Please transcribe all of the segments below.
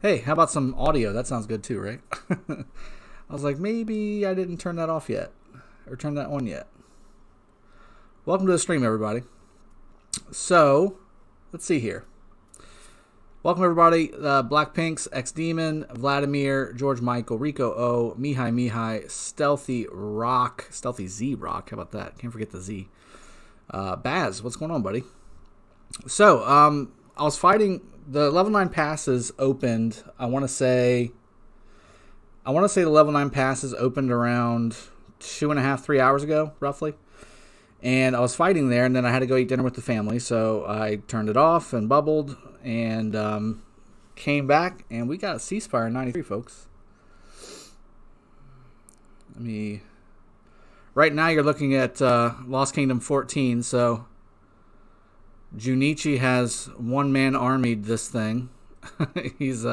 Hey, how about some audio? That sounds good too, right? I was like, maybe I didn't turn that off yet, or turn that on yet. Welcome to the stream, everybody. So, let's see here. Welcome, everybody. Blackpink's X-Demon, Vladimir, George Michael, Rico O, Mihai, Stealthy Rock, Stealthy Z Rock. How about that? Can't forget the Z. Baz, what's going on, buddy? So, I was fighting. The level 9 passes opened. I want to say the level 9 passes opened around 2.5, 3 hours ago, roughly. And I was fighting there, and then I had to go eat dinner with the family, so I turned it off and bubbled, and came back, and we got a Ceasefire 93, folks. Right now you're looking at Lost Kingdom 14, so Junichi has one-man armied this thing. He's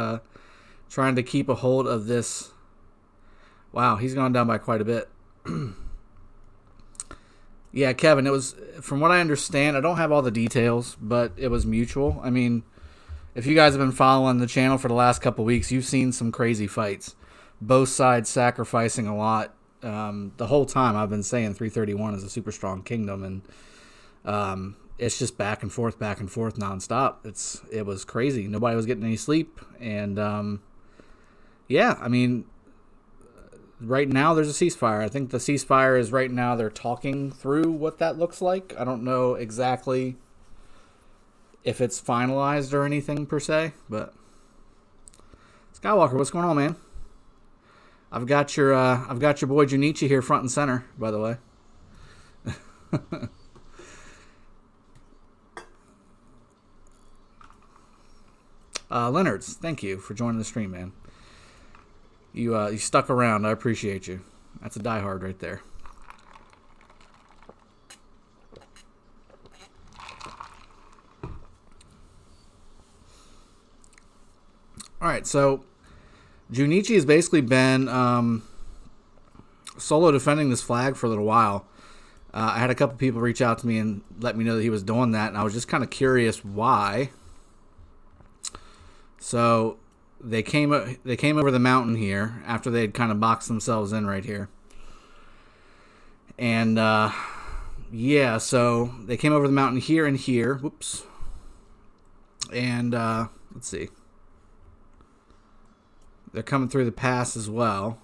trying to keep a hold of this. Wow, he's gone down by quite a bit. Yeah, Kevin, it was, from what I understand, I don't have all the details, but it was mutual. I mean, if you guys have been following the channel for the last couple weeks, you've seen some crazy fights. Both sides sacrificing a lot. The whole time I've been saying 331 is a super strong kingdom, and it's just back and forth nonstop. It was crazy. Nobody was getting any sleep, and yeah, I mean, right now there's a ceasefire. I think the ceasefire is right now they're talking through what that looks like. I don't know exactly if it's finalized or anything per se, but Skywalker, what's going on, man? I've got your boy Junichi here front and center, by the way. Leonards, thank you for joining the stream, man. You stuck around. I appreciate you. That's a diehard right there. All right, so Junichi has basically been solo defending this flag for a little while. I had a couple people reach out to me and let me know that he was doing that, and I was just kind of curious why. So they came over the mountain here after they had kind of boxed themselves in right here. And yeah, so they came over the mountain here and here. Whoops. And let's see. They're coming through the pass as well.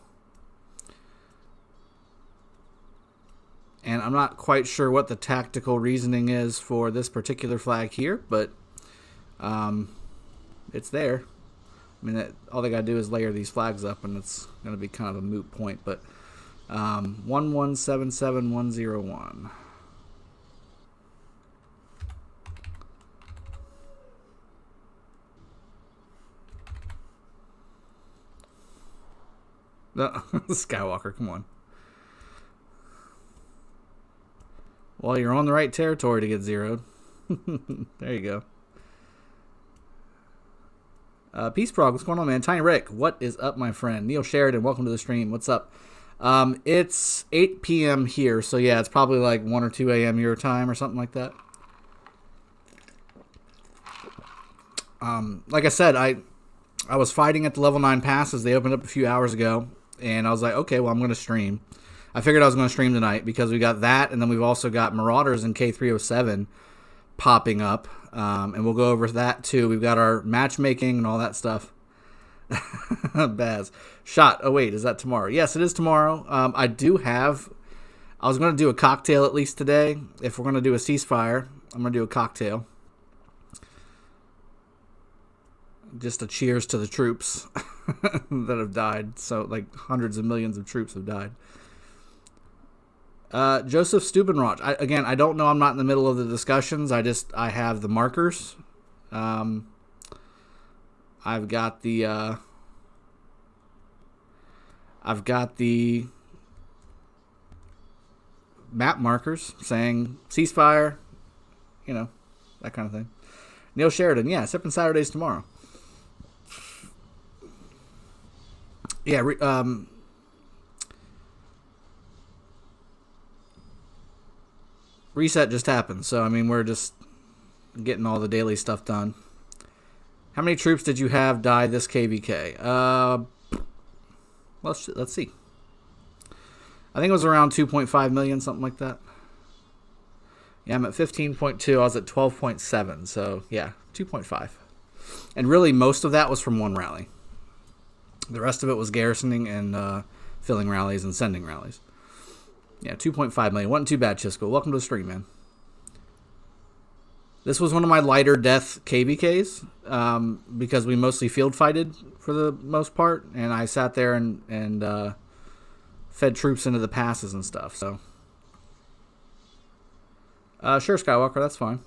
And I'm not quite sure what the tactical reasoning is for this particular flag here, but it's there. I mean, all they got to do is layer these flags up, and it's going to be kind of a moot point. But 1177101. Skywalker, come on. Well, you're on the right territory to get zeroed. There you go. Peace Prog, what's going on, man? Tiny Rick, what is up, my friend? Neil Sheridan, welcome to the stream. What's up? It's 8 p.m. here, so yeah, it's probably like 1 or 2 a.m. your time or something like that. Like I said, I was fighting at the level 9 passes. They opened up a few hours ago, and I was like, okay, well, I'm going to stream. I figured I was going to stream tonight because we got that, and then we've also got Marauders and K307 popping up. And we'll go over that too. We've got our matchmaking and all that stuff. Baz. Shot. Oh, wait. Is that tomorrow? Yes, it is tomorrow. I was going to do a cocktail at least today. If we're going to do a ceasefire, I'm going to do a cocktail. Just a cheers to the troops that have died. So, like, hundreds of millions of troops have died. Joseph Stubenroch. Again, I don't know. I'm not in the middle of the discussions. I have the markers. I've got the map markers saying ceasefire, that kind of thing. Neil Sheridan. Yeah, Sippin Saturdays tomorrow. Yeah, reset just happened, so I mean we're just getting all the daily stuff done. How many troops did you have die this KVK? Let's see. I think it was around 2.5 million, something like that. Yeah, I'm at 15.2. I was at 12.7. So, yeah, 2.5. And really, most of that was from one rally. The rest of it was garrisoning and filling rallies and sending rallies. Yeah, 2.5 million. Wasn't too bad, Chisco. Welcome to the stream, man. This was one of my lighter death KVKs because we mostly field fighted for the most part. And I sat there and fed troops into the passes and stuff. So, sure, Skywalker, that's fine.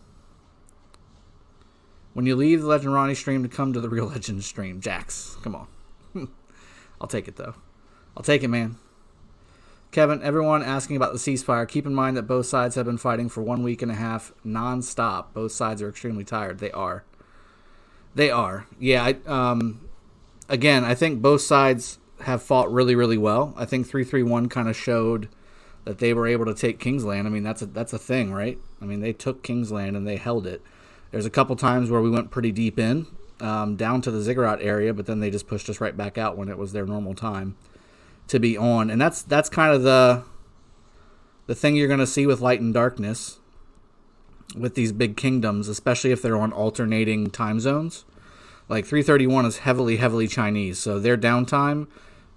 When you leave the Legend Ronnie stream to come to the Real Legend stream, Jax, come on. I'll take it, though. I'll take it, man. Kevin, everyone asking about the ceasefire. Keep in mind that both sides have been fighting for 1 week and a half non-stop. Both sides are extremely tired. They are. They are. Yeah, again, I think both sides have fought really, really well. I think 331 kind of showed that they were able to take Kingsland. I mean, that's a thing, right? I mean, they took Kingsland and they held it. There's a couple times where we went pretty deep in, down to the Ziggurat area, but then they just pushed us right back out when it was their normal time to be on. And that's kind of the thing you're going to see with Light and Darkness with these big kingdoms, especially if they're on alternating time zones. Like 331 is heavily Chinese, so their downtime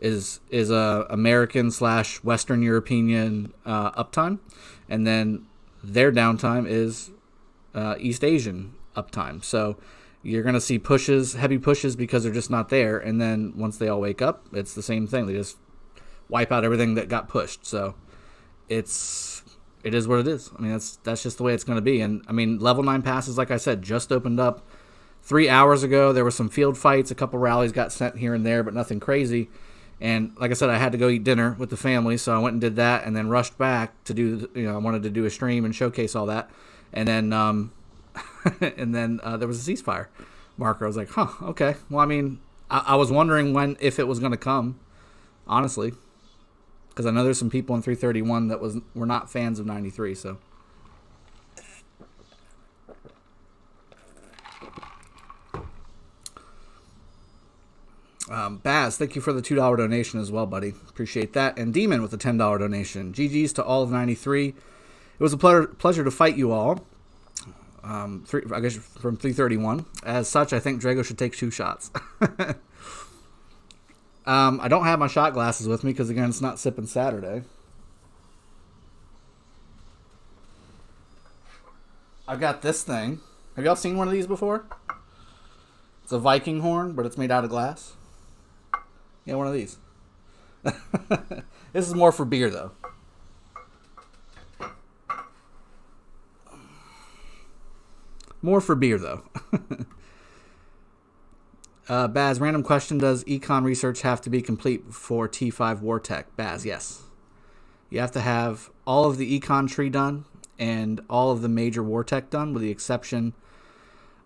is American / Western European uptime, and then their downtime is East Asian uptime. So you're going to see heavy pushes because they're just not there, and then once they all wake up, it's the same thing. They just wipe out everything that got pushed. So it is what it is. I mean, that's just the way it's going to be. And I mean, level 9 passes, like I said, just opened up 3 hours ago. There were some field fights, a couple rallies got sent here and there, but nothing crazy. And like I said, I had to go eat dinner with the family, so I went and did that, and then rushed back to do. I wanted to do a stream and showcase all that, and then and then there was a ceasefire marker. I was like, huh, okay. Well, I mean, I was wondering if it was going to come, honestly, because I know there's some people in 331 that were not fans of 93, so. Baz, thank you for the $2 donation as well, buddy. Appreciate that. And Demon with the $10 donation. GG's to all of 93. It was a pleasure to fight you all. I guess from 331. As such, I think Drago should take 2 shots. I don't have my shot glasses with me because, again, it's not Sippin' Saturday. I've got this thing. Have y'all seen one of these before? It's a Viking horn, but it's made out of glass. Yeah, one of these. This is more for beer, though. More for beer, though. Baz, random question. Does econ research have to be complete for T5 War Tech? Baz, yes. You have to have all of the econ tree done and all of the major War Tech done, with the exception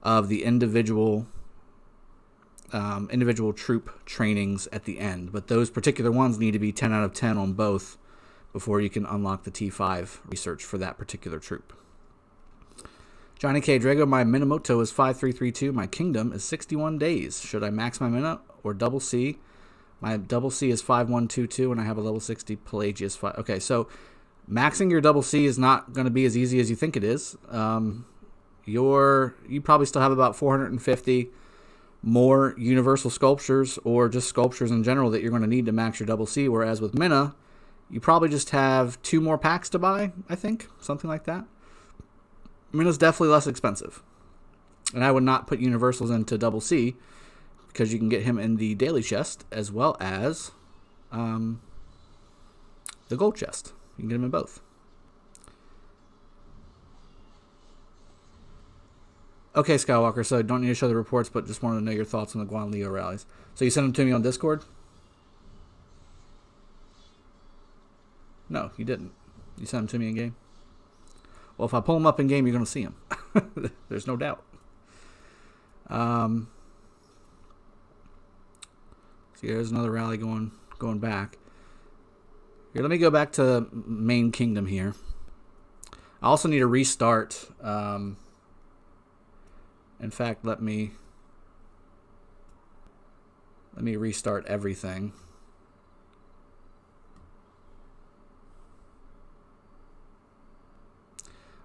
of the individual troop trainings at the end. But those particular ones need to be 10 out of 10 on both before you can unlock the T5 research for that particular troop. Johnny K. Drago, my Minamoto is 5332. My kingdom is 61 days. Should I max my Mina or double C? My double C is 5122, and I have a level 60 Pelagius 5. Okay, so maxing your double C is not going to be as easy as you think it is. You probably still have about 450 more universal sculptures or just sculptures in general that you're going to need to max your double C, whereas with Mina, you probably just have 2 more packs to buy, I think, something like that. Mina's definitely less expensive. And I would not put universals into double C because you can get him in the daily chest as well as the gold chest. You can get him in both. Okay, Skywalker, so don't need to show the reports, but just wanted to know your thoughts on the Guan Leo rallies. So you sent them to me on Discord? No, you didn't. You sent them to me in game? Well, if I pull them up in game, you're going to see them. There's no doubt. So here's another rally going back. Here, let me go back to main kingdom here. I also need to restart. In fact, let me Let me restart everything.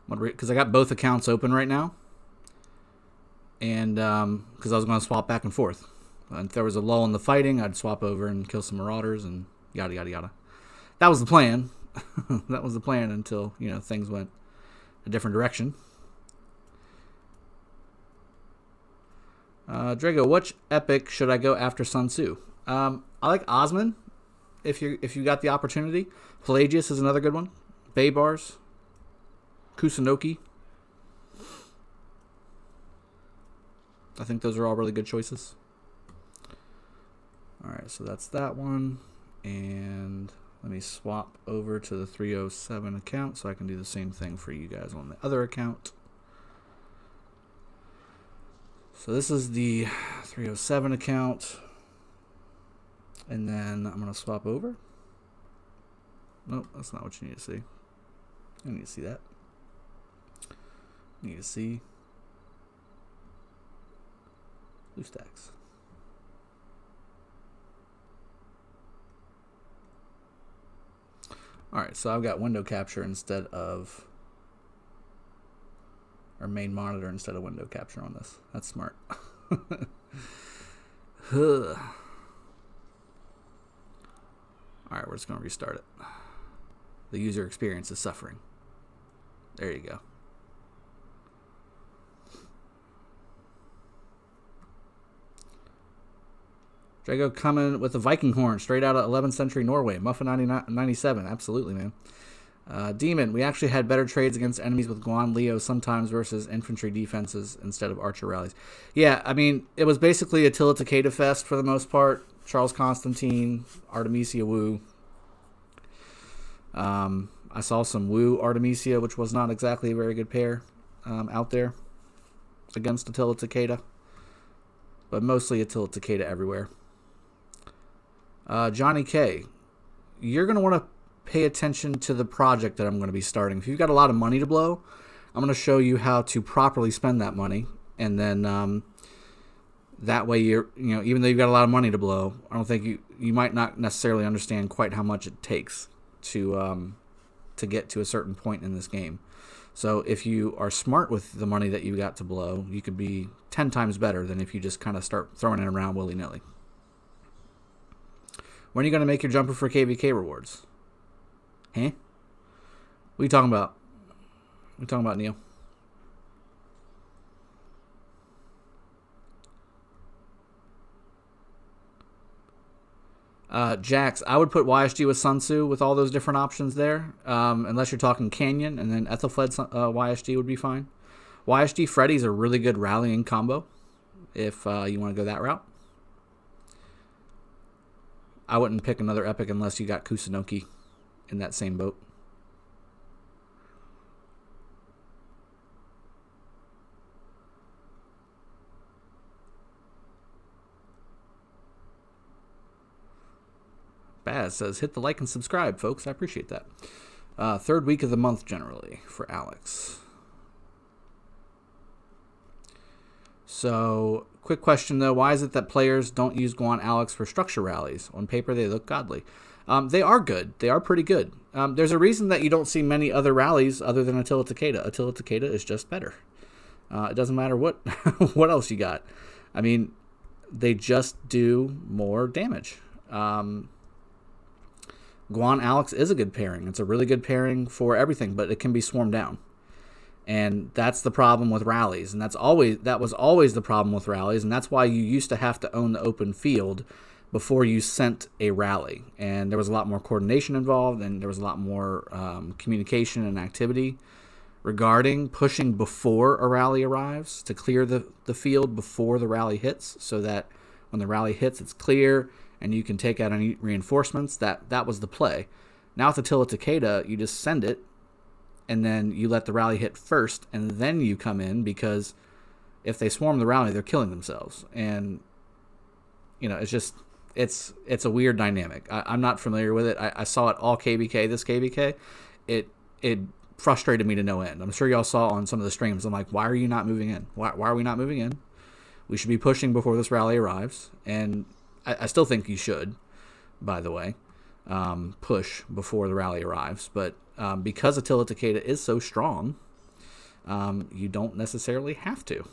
Because I got both accounts open right now. And because I was going to swap back and forth. And if there was a lull in the fighting, I'd swap over and kill some Marauders and yada, yada, yada. That was the plan. That was the plan until, you know, things went a different direction. Drago, which epic should I go after Sun Tzu? I like Osman, if you got the opportunity. Pelagius is another good one. Baybars. Kusunoki. I think those are all really good choices. Alright, so that's that one. And let me swap over to the 307 account so I can do the same thing for you guys on the other account. So this is the 307 account. And then I'm going to swap over. Nope, that's not what you need to see. You need to see that. You need to see blue stacks. Alright, so I've got window capture instead of, or main monitor instead of window capture on this. That's smart. Alright, we're just going to restart it. The user experience is suffering. There you go. Drago coming with the Viking horn straight out of 11th century Norway. Muffin 97. Absolutely, man. Demon, we actually had better trades against enemies with Guan Leo sometimes versus infantry defenses instead of archer rallies. Yeah, I mean, it was basically Attila Takeda fest for the most part. Charles Constantine, Artemisia Wu. I saw some Wu Artemisia, which was not exactly a very good pair out there against Attila Takeda. But mostly Attila Takeda everywhere. Johnny K, you're going to want to pay attention to the project that I'm going to be starting. If you've got a lot of money to blow, I'm going to show you how to properly spend that money. And then that way, even though you've got a lot of money to blow, I don't think you might not necessarily understand quite how much it takes to get to a certain point in this game. So if you are smart with the money that you got to blow, you could be 10 times better than if you just kind of start throwing it around willy-nilly. When are you going to make your jumper for KVK rewards? Huh? What are you talking about? What are you talking about, Neil? Jax, I would put YSG with Sun Tzu with all those different options there. Unless you're talking Canyon, and then Ethelfled YSG would be fine. YSG Freddy's a really good rallying combo if you want to go that route. I wouldn't pick another epic unless you got Kusunoki in that same boat. Baz says, hit the like and subscribe, folks. I appreciate that. Third week of the month, generally, for Alex. So, quick question, though. Why is it that players don't use Guan Alex for structure rallies? On paper, they look godly. They are good. They are pretty good. There's a reason that you don't see many other rallies other than Attila Takeda. Attila Takeda is just better. It doesn't matter what what else you got. I mean, they just do more damage. Guan Alex is a good pairing. It's a really good pairing for everything, but it can be swarmed down. And that's the problem with rallies. And that was always the problem with rallies. And that's why you used to have to own the open field before you sent a rally. And there was a lot more coordination involved, and there was a lot more communication and activity regarding pushing before a rally arrives to clear the field before the rally hits, so that when the rally hits, it's clear and you can take out any reinforcements. That was the play. Now with Attila Takeda, you just send it, and then you let the rally hit first, and then you come in, because if they swarm the rally, they're killing themselves. And, it's a weird dynamic. I'm not familiar with it. I saw it all KBK, this KBK. It frustrated me to no end. I'm sure y'all saw on some of the streams. I'm like, why are you not moving in? Why are we not moving in? We should be pushing before this rally arrives. And I still think you should, by the way, push before the rally arrives. But because Attila Takeda is so strong, you don't necessarily have to.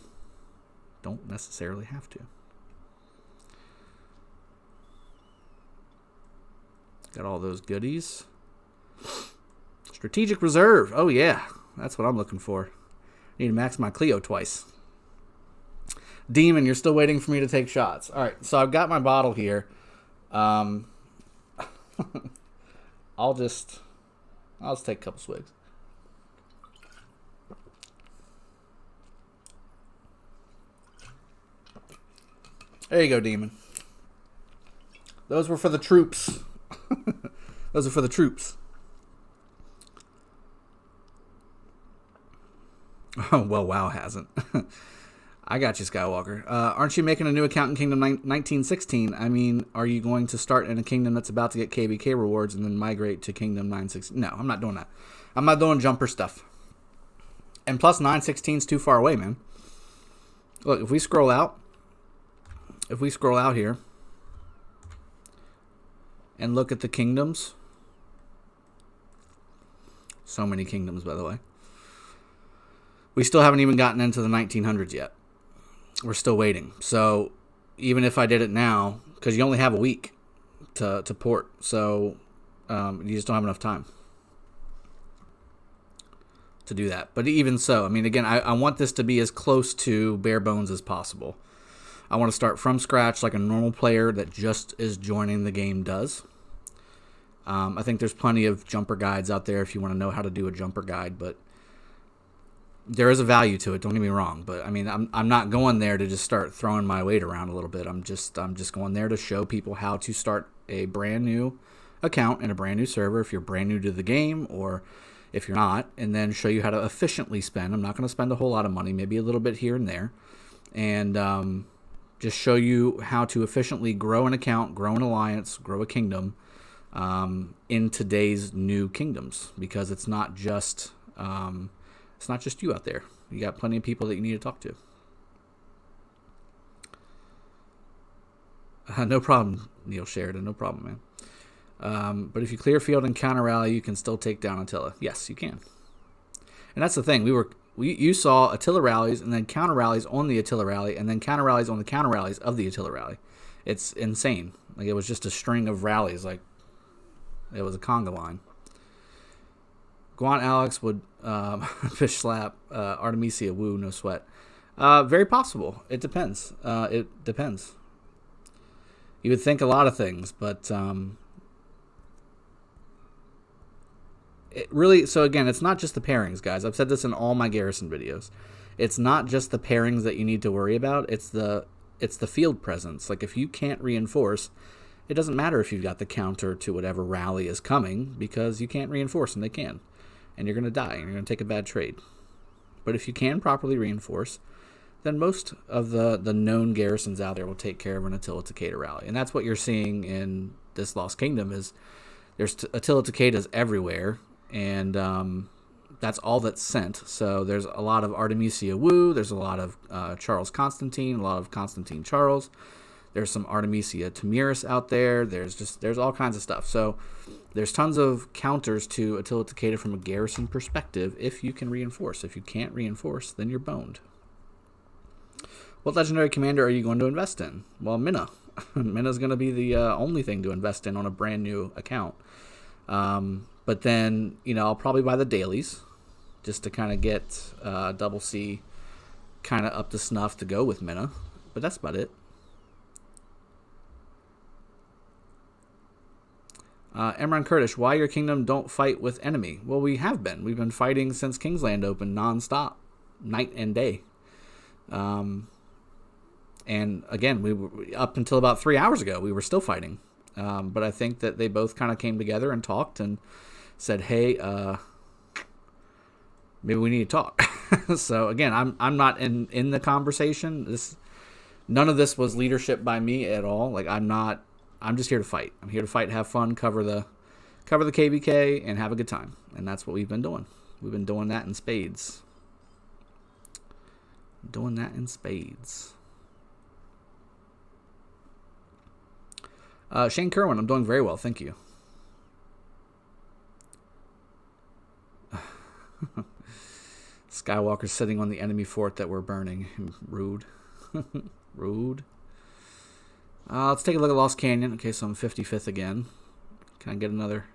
Don't necessarily have to. Got all those goodies. Strategic reserve. Oh, yeah. That's what I'm looking for. Need to max my Clio twice. Demon, you're still waiting for me to take shots. All right, so I've got my bottle here. I'll just take a couple swigs. There you go, Demon. Those were for the troops. Those are for the troops. Oh, well, WoW hasn't. I got you, Skywalker. Aren't you making a new account in Kingdom 1916? I mean, are you going to start in a kingdom that's about to get KBK rewards and then migrate to Kingdom 916? No, I'm not doing that. I'm not doing jumper stuff. And plus, 916 is too far away, man. Look, if we scroll out here and look at the kingdoms, so many kingdoms, by the way. We still haven't even gotten into the 1900s yet. We're still waiting. So even if I did it now, because you only have a week to port, so you just don't have enough time to do that. But even so, I mean, again, I want this to be as close to bare bones as possible. I want to start from scratch like a normal player that just is joining the game does. I think there's plenty of jumper guides out there if you want to know how to do a jumper guide, but there is a value to it, don't get me wrong. But I mean, I'm not going there to just start throwing my weight around a little bit. I'm just going there to show people how to start a brand new account in a brand new server if you're brand new to the game, or if you're not, and then show you how to efficiently spend. I'm not going to spend a whole lot of money, maybe a little bit here and there, and just show you how to efficiently grow an account, grow an alliance, grow a kingdom in today's new kingdoms, because it's not just you out there. You got plenty of people that you need to talk to. No problem, Neil Sheridan. No problem, man. But if you clear field and counter rally, you can still take down Attila. Yes, you can. And that's the thing. You saw Attila rallies and then counter rallies on the Attila rally and then counter rallies on the counter rallies of the Attila rally. It's insane. Like, it was just a string of rallies. Like, it was a conga line. Guan Alex would fish slap Artemisia. Woo, no sweat. Very possible. It depends. It depends. You would think a lot of things, but it really. So again, it's not just the pairings, guys. I've said this in all my garrison videos. It's not just the pairings that you need to worry about. It's the field presence. Like, if you can't reinforce, it doesn't matter if you've got the counter to whatever rally is coming, because you can't reinforce and they can. And you're going to die, and you're going to take a bad trade. But if you can properly reinforce, then most of the known garrisons out there will take care of an Attila Takeda rally. And that's what you're seeing in this Lost Kingdom, is there's Attila Takedas everywhere, and that's all that's sent. So there's a lot of Artemisia Wu, there's a lot of Charles Constantine, a lot of Constantine Charles. There's some Artemisia Tamiris out there. There's all kinds of stuff. So there's tons of counters to Attila Takeda from a garrison perspective if you can reinforce. If you can't reinforce, then you're boned. What legendary commander are you going to invest in? Well, Minna. Minna's going to be the only thing to invest in on a brand new account. But then, I'll probably buy the dailies just to kind of get Double C kind of up to snuff to go with Minna. But that's about it. Emran Kurdish, why your kingdom don't fight with enemy? Well, we have been. We've been fighting since Kingsland opened nonstop, night and day. And again, we were, up until about 3 hours ago, we were still fighting. But I think that they both kind of came together and talked and said, hey, maybe we need to talk. So again, I'm not in the conversation. None of this was leadership by me at all. Like, I'm just here to fight. I'm here to fight, have fun, cover the KBK, and have a good time. And that's what we've been doing. We've been doing that in spades. Shane Kerwin, I'm doing very well, thank you. Skywalker's sitting on the enemy fort that we're burning. Rude. Rude. Let's take a look at Lost Canyon. Okay, so I'm 55th again. Can I get another?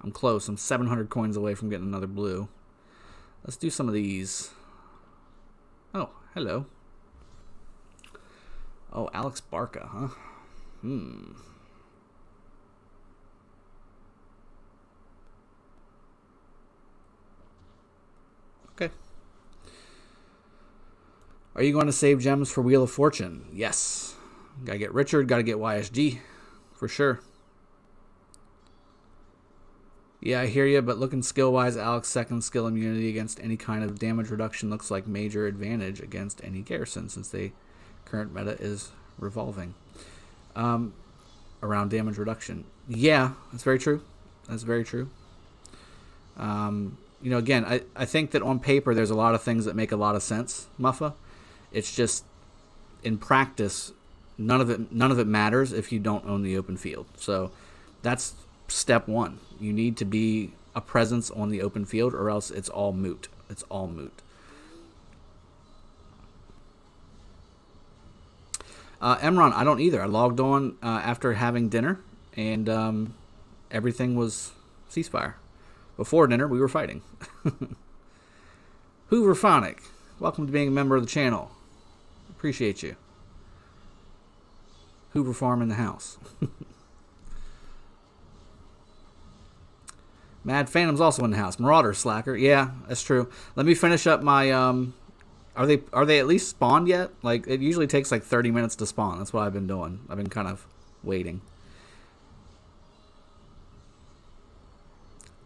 I'm close. I'm 700 coins away from getting another blue. Let's do some of these. Oh, hello. Oh, Alex Barca, huh? Okay. Are you going to save gems for Wheel of Fortune? Yes. Gotta get Richard, gotta get YSG. For sure. Yeah, I hear you, but looking skill-wise, Alex's second skill immunity against any kind of damage reduction looks like major advantage against any garrison, since the current meta is revolving around damage reduction. Yeah, that's very true. That's very true. You know, again, I think that on paper there's a lot of things that make a lot of sense, Muffa. It's just, in practice, none of it matters if you don't own the open field. So that's step one. You need to be a presence on the open field, or else it's all moot. It's all moot. Emron, I don't either. I logged on after having dinner, and everything was ceasefire. Before dinner, we were fighting. Hooverphonic, welcome to being a member of the channel. Appreciate you. Hoover Farm in the house. Mad Phantom's also in the house. Marauder, slacker. Yeah, that's true. Let me finish up my... Are they at least spawned yet? Like, it usually takes like 30 minutes to spawn. That's what I've been doing. I've been kind of waiting.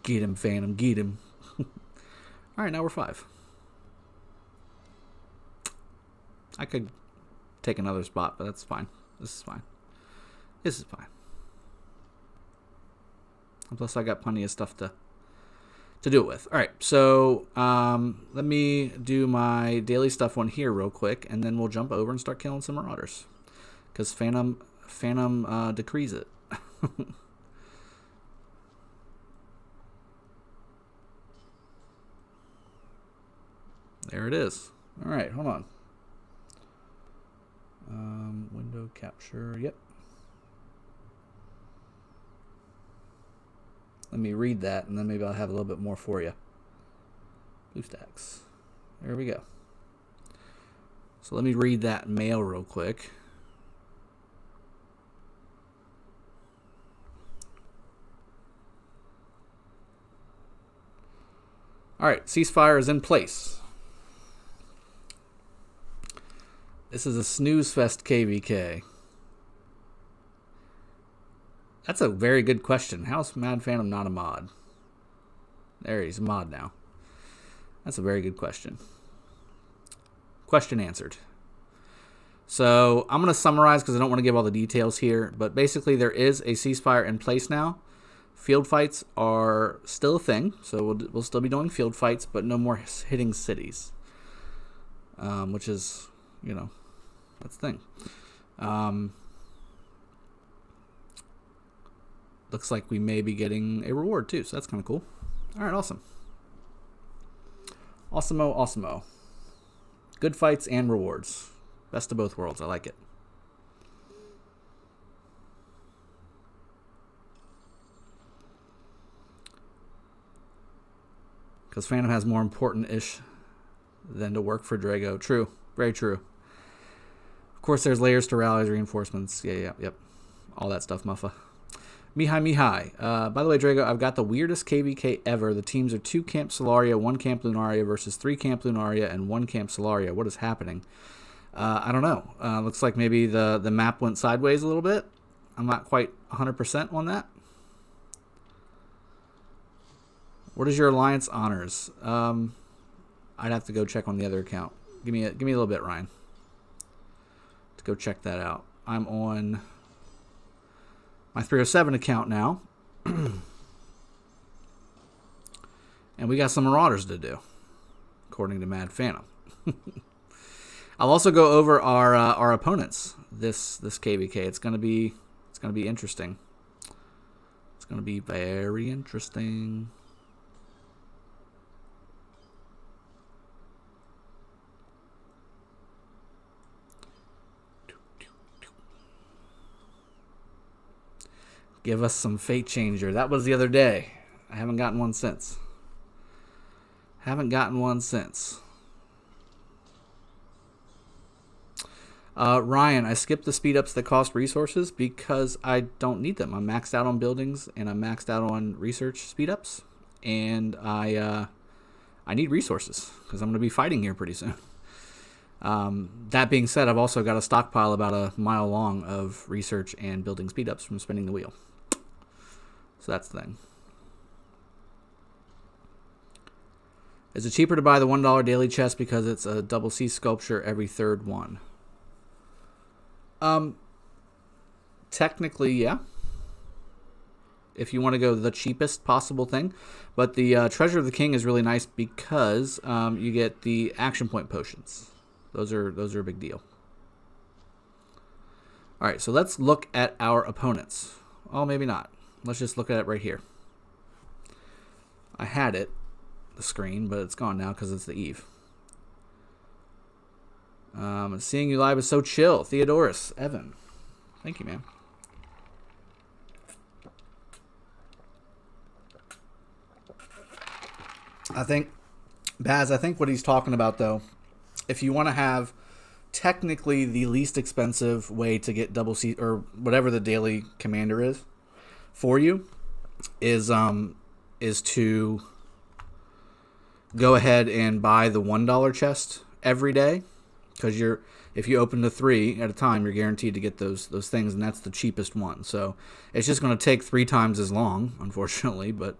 Get him, Phantom. Get him. Alright, now we're 5. I could take another spot, but that's fine. This is fine. This is fine. And plus, I got plenty of stuff to do it with. Alright, so let me do my daily stuff on here real quick, and then we'll jump over and start killing some Marauders. Because Phantom decrees it. There it is. Alright, hold on. Window capture, yep. Let me read that, and then maybe I'll have a little bit more for you. BlueStacks. There we go. So let me read that mail real quick. Alright, ceasefire is in place. This is a snooze fest KVK. That's a very good question. How's Mad Phantom not a mod? There, he's a mod now. That's a very good question. Question answered. So I'm going to summarize because I don't want to give all the details here. But basically there is a ceasefire in place now. Field fights are still a thing. So we'll still be doing field fights, but no more hitting cities. Which is, you know, that's the thing. Looks like we may be getting a reward too, so that's kind of cool. Alright, awesome. Awesome-o, awesome-o. Good fights and rewards. Best of both worlds, I like it. Because Phantom has more important-ish than to work for Drago. True, very true. Of course, there's layers to rallies, reinforcements. Yeah, yep. All that stuff, Muffa. Mihai. By the way, Drago, I've got the weirdest KVK ever. The teams are 2 Camp Solaria, 1 Camp Lunaria versus 3 Camp Lunaria and 1 Camp Solaria. What is happening? I don't know. Looks like maybe the map went sideways a little bit. I'm not quite 100% on that. What is your alliance honors? I'd have to go check on the other account. Give me a little bit, Ryan, to go check that out. I'm on my 307 account now. And we got some Marauders to do, according to Mad Phantom. I'll also go over our opponents this KVK. It's gonna be going to be interesting. It's going to be very interesting. Give us some Fate Changer. That was the other day. I haven't gotten one since. Ryan, I skipped the speed ups that cost resources because I don't need them. I'm maxed out on buildings and I'm maxed out on research speed ups, and I need resources because I'm going to be fighting here pretty soon. That being said, I've also got a stockpile about a mile long of research and building speed ups from spinning the wheel. So that's the thing. Is it cheaper to buy the $1 daily chest because it's a double C sculpture every third one? Technically, yeah. If you want to go the cheapest possible thing. But the Treasure of the King is really nice because you get the action point potions. Those are a big deal. All right, so let's look at our opponents. Oh, maybe not. Let's just look at it right here. I had it, the screen, but it's gone now because it's the eve. Seeing you live is so chill. Theodorus, Evan. Thank you, man. I think, Baz, I think what he's talking about, though, if you want to have technically the least expensive way to get double C, or whatever the daily commander is for you, is to go ahead and buy the $1 chest every day, because if you open the 3 at a time, you're guaranteed to get those things, and that's the cheapest one. So it's just going to take 3 times as long, unfortunately, but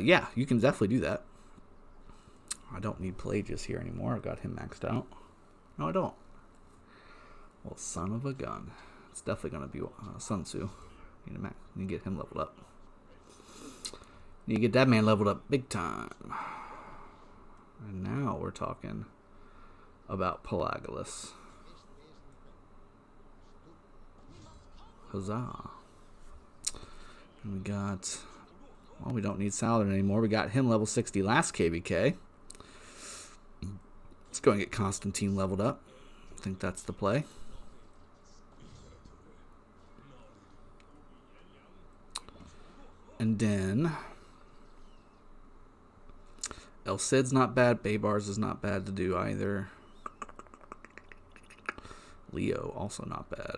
yeah, you can definitely do that. I don't need Pelagius here anymore. I've got him maxed out. No, I don't. Well, son of a gun. It's definitely going to be Sun Tzu. Need to get him leveled up. Need to get that man leveled up big time. And now we're talking about Pelagius. Huzzah. And we got... Well, we don't need Saladin anymore. We got him level 60 last KBK. Let's go and get Constantine leveled up. I think that's the play. And then El Cid's not bad. Baybars is not bad to do either. Leo also not bad.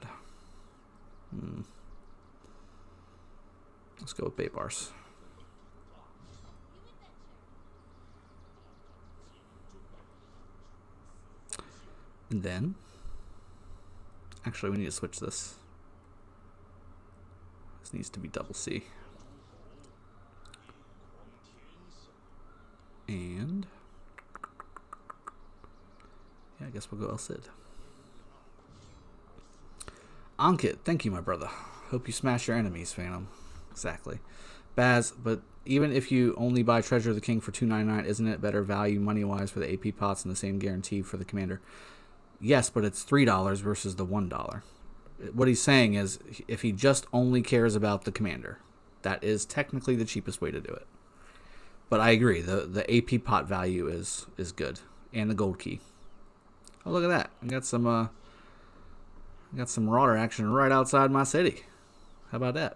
Let's go with Baybars. And then, actually, we need to switch this. This needs to be double C. And yeah, I guess we'll go El Cid. Ankit, thank you, my brother. Hope you smash your enemies, Phantom. Exactly. Baz, but even if you only buy Treasure of the King for $2.99, isn't it better value money-wise for the AP pots and the same guarantee for the commander? Yes, but it's $3 versus the $1. What he's saying is, if he just only cares about the commander, that is technically the cheapest way to do it. But I agree, the AP pot value is good, and the gold key. Oh, look at that! I got some Marauder action right outside my city. How about that?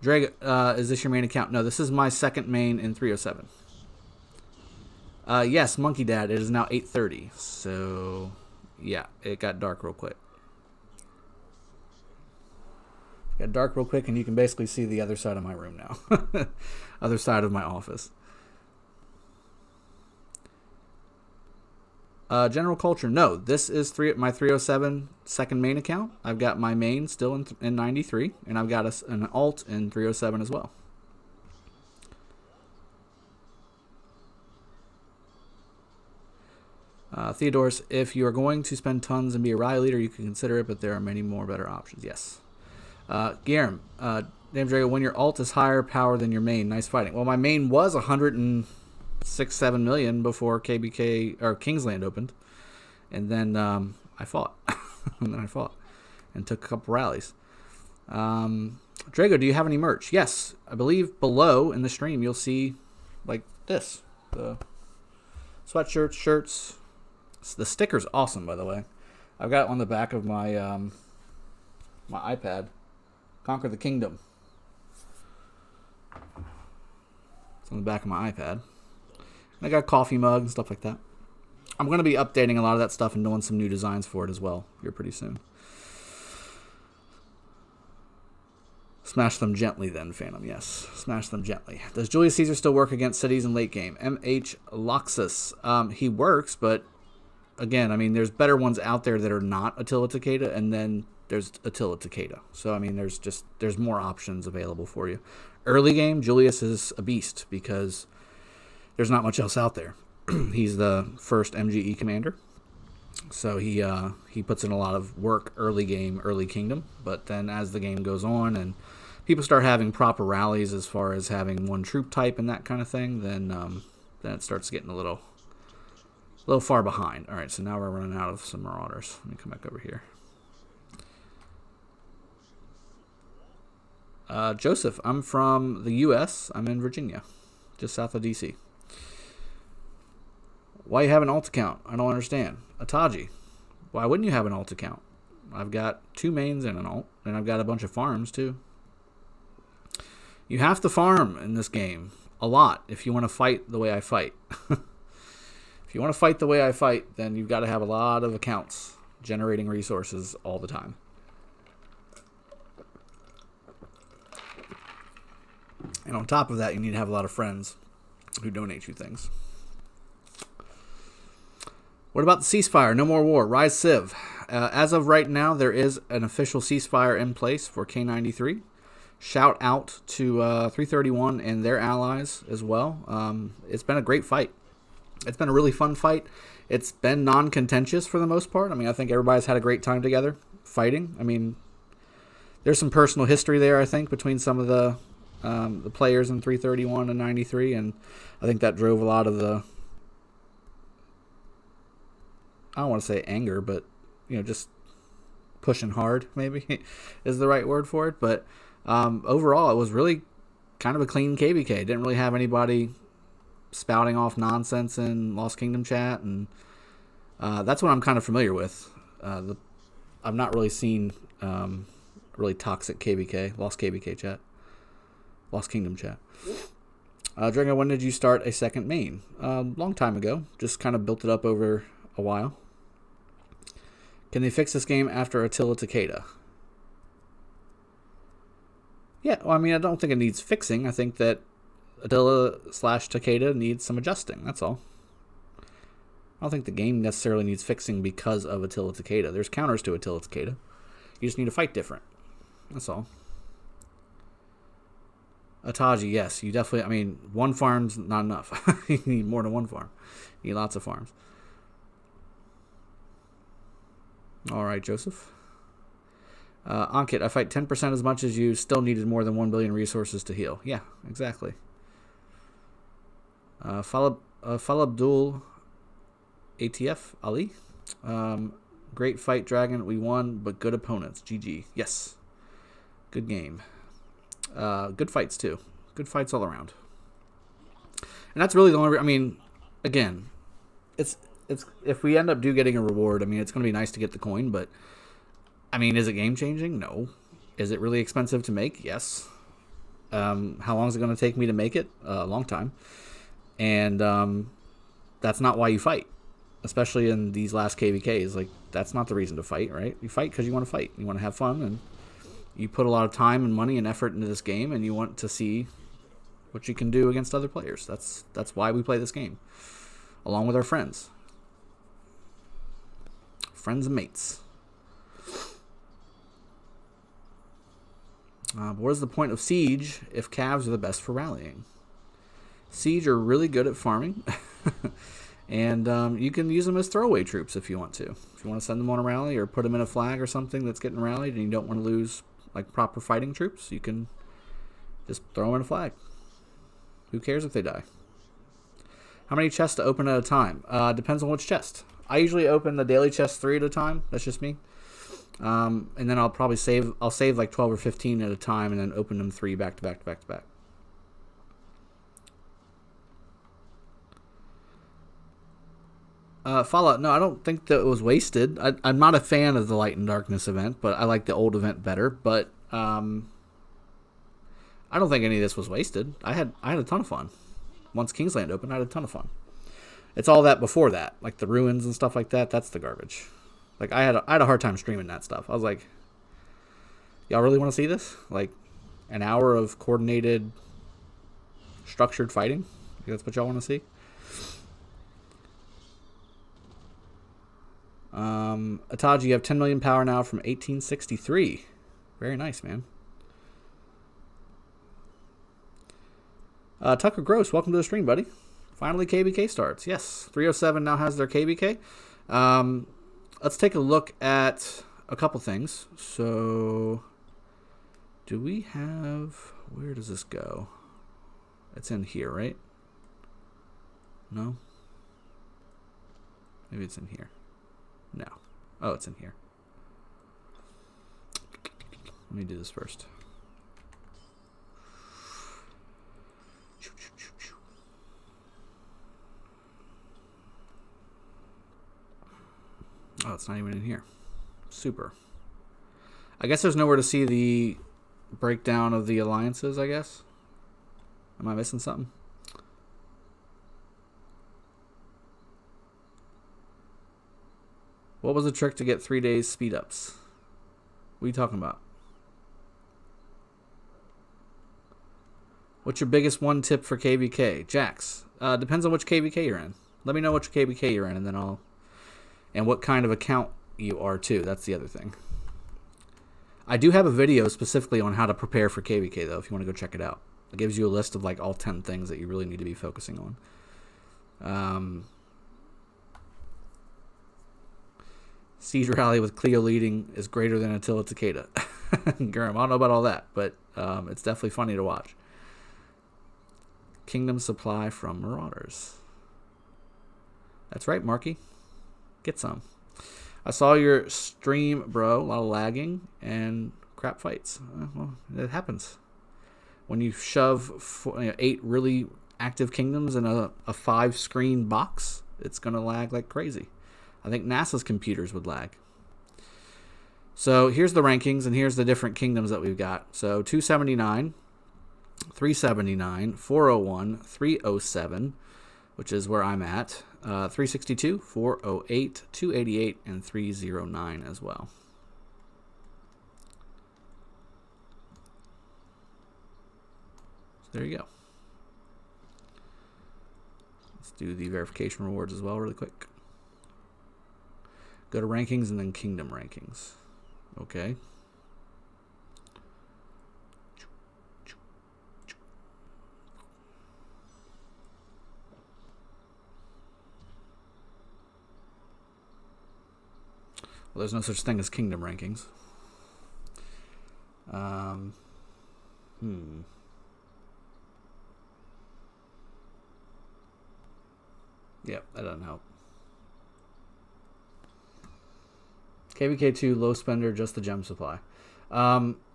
Drag, is this your main account? No, this is my second main in 307. Yes, Monkey Dad. It is now 8:30, so yeah, it got dark real quick. Got dark real quick, and you can basically see the other side of my room now. Other side of my office. General Culture. No, this is my 307 second main account. I've got my main still in 93, and I've got an alt in 307 as well. Theodorus, if you are going to spend tons and be a rally leader, you can consider it, but there are many more better options. Yes. Guillermo, Damn Drago, when your alt is higher power than your main, nice fighting. Well, my main was 106-7 million before KBK or Kingsland opened, And then I fought. And then I fought. And took a couple rallies. Drago, do you have any merch? Yes. I believe below in the stream you'll see like this. The sweatshirts, shirts. The sticker's awesome, by the way. I've got it on the back of my my iPad. Conquer the Kingdom. It's on the back of my iPad. And I got a coffee mug and stuff like that. I'm going to be updating a lot of that stuff and doing some new designs for it as well here pretty soon. Smash them gently then, Phantom. Yes, smash them gently. Does Julius Caesar still work against cities in late game? MH Loxus. He works, but again, I mean, there's better ones out there that are not Attila Takeda, and then there's Attila Takeda. So, I mean, there's more options available for you. Early game, Julius is a beast because there's not much else out there. He's the first MGE commander. So he puts in a lot of work early game, early kingdom. But then as the game goes on and people start having proper rallies as far as having one troop type and that kind of thing, then it starts getting a little far behind. All right, so now we're running out of some Marauders. Let me come back over here. Joseph, I'm from the U.S. I'm in Virginia, just south of D.C. Why you have an alt account? I don't understand. Ataji, why wouldn't you have an alt account? I've got 2 mains and an alt, and I've got a bunch of farms too. You have to farm in this game a lot if you want to fight the way I fight. If you want to fight the way I fight, then you've got to have a lot of accounts generating resources all the time. And on top of that, you need to have a lot of friends who donate you things. What about the ceasefire? No more war. Rise Civ. As of right now, there is an official ceasefire in place for K93. Shout out to 331 and their allies as well. It's been a great fight. It's been a really fun fight. It's been non-contentious for the most part. I mean, I think everybody's had a great time together fighting. I mean, there's some personal history there, I think, between some of the players in 331 and 93, and I think that drove a lot of the, I don't want to say anger, but, you know, just pushing hard, maybe, is the right word for it. But overall, it was really kind of a clean KVK. Didn't really have anybody spouting off nonsense in Lost Kingdom chat, and that's what I'm kind of familiar with. I've not really seen really toxic KVK, Lost KVK chat, Lost Kingdom chat. Drago, when did you start a second main? Long time ago. Just kind of built it up over a while. Can they fix this game after Attila Takeda? Yeah, well, I mean, I don't think it needs fixing. I think that Attila/Takeda needs some adjusting. That's all. I don't think the game necessarily needs fixing because of Attila Takeda. There's counters to Attila Takeda. You just need to fight different. That's all. Ataji, yes. You definitely, I mean, one farm's not enough. You need more than one farm. You need lots of farms. All right, Joseph. Ankit, I fight 10% as much as you, still needed more than 1 billion resources to heal. Yeah, exactly. Falabdul ATF Ali. Great fight, Dragon. We won, but good opponents. GG. Yes. Good game. Good fights, too. Good fights all around. And that's really the only... I mean, again, it's if we end up getting a reward, I mean, it's going to be nice to get the coin, but, I mean, is it game-changing? No. Is it really expensive to make? Yes. How long is it going to take me to make it? A long time. And that's not why you fight, especially in these last KVKs. Like, that's not the reason to fight, right? You fight because you want to fight. You want to have fun, and you put a lot of time and money and effort into this game, and you want to see what you can do against other players. That's why we play this game, along with our friends. Friends and mates. But what is the point of Siege if Cavs are the best for rallying? Siege are really good at farming, and you can use them as throwaway troops if you want to. If you want to send them on a rally or put them in a flag or something that's getting rallied and you don't want to lose like proper fighting troops, you can just throw them in a flag. Who cares if they die? How many chests to open at a time? Depends on which chest. I usually open the daily chest 3 at a time. That's just me. And then I'll probably save. I'll save like 12 or 15 at a time, and then open them 3 back to back to back to back. Fallout. No, I don't think that it was wasted. I'm not a fan of the Light and Darkness event, but I like the old event better. But I don't think any of this was wasted. I had a ton of fun. Once Kingsland opened, I had a ton of fun. It's all that before that, like the ruins and stuff like that. That's the garbage. Like I had a hard time streaming that stuff. I was like, y'all really want to see this? Like an hour of coordinated, structured fighting? That's what y'all want to see? Ataji, you have 10 million power now from 1863. Very nice, man. Tucker Gross, welcome to the stream, buddy. Finally, KBK starts. Yes, 307 now has their KBK. Let's take a look at a couple things. So, do we have... Where does this go? It's in here, right? No? Maybe it's in here. No. Oh, it's in here. Let me do this first. Oh, it's not even in here. Super. I guess there's nowhere to see the breakdown of the alliances, I guess. Am I missing something? What was the trick to get 3 days speed ups? What are you talking about? What's your biggest one tip for KVK? Jax. Depends on which KVK you're in. Let me know which KVK you're in, and then I'll... And what kind of account you are, too. That's the other thing. I do have a video specifically on how to prepare for KVK, though, if you want to go check it out. It gives you a list of, like, all 10 things that you really need to be focusing on. Siege Rally with Cleo leading is greater than Attila Takeda. Gurm, I don't know about all that, but it's definitely funny to watch. Kingdom supply from Marauders. That's right, Marky. Get some. I saw your stream, bro. A lot of lagging and crap fights. Well, it happens. When you shove 8 really active kingdoms in a 5-screen box, it's going to lag like crazy. I think NASA's computers would lag. So here's the rankings, and here's the different kingdoms that we've got. So 279, 379, 401, 307, which is where I'm at. 362, 408, 288, and 309 as well. So there you go. Let's do the verification rewards as well really quick. Go to rankings and then kingdom rankings. Okay. Well, there's no such thing as kingdom rankings. Yep, that doesn't help. KVK2, low spender, just the gem supply.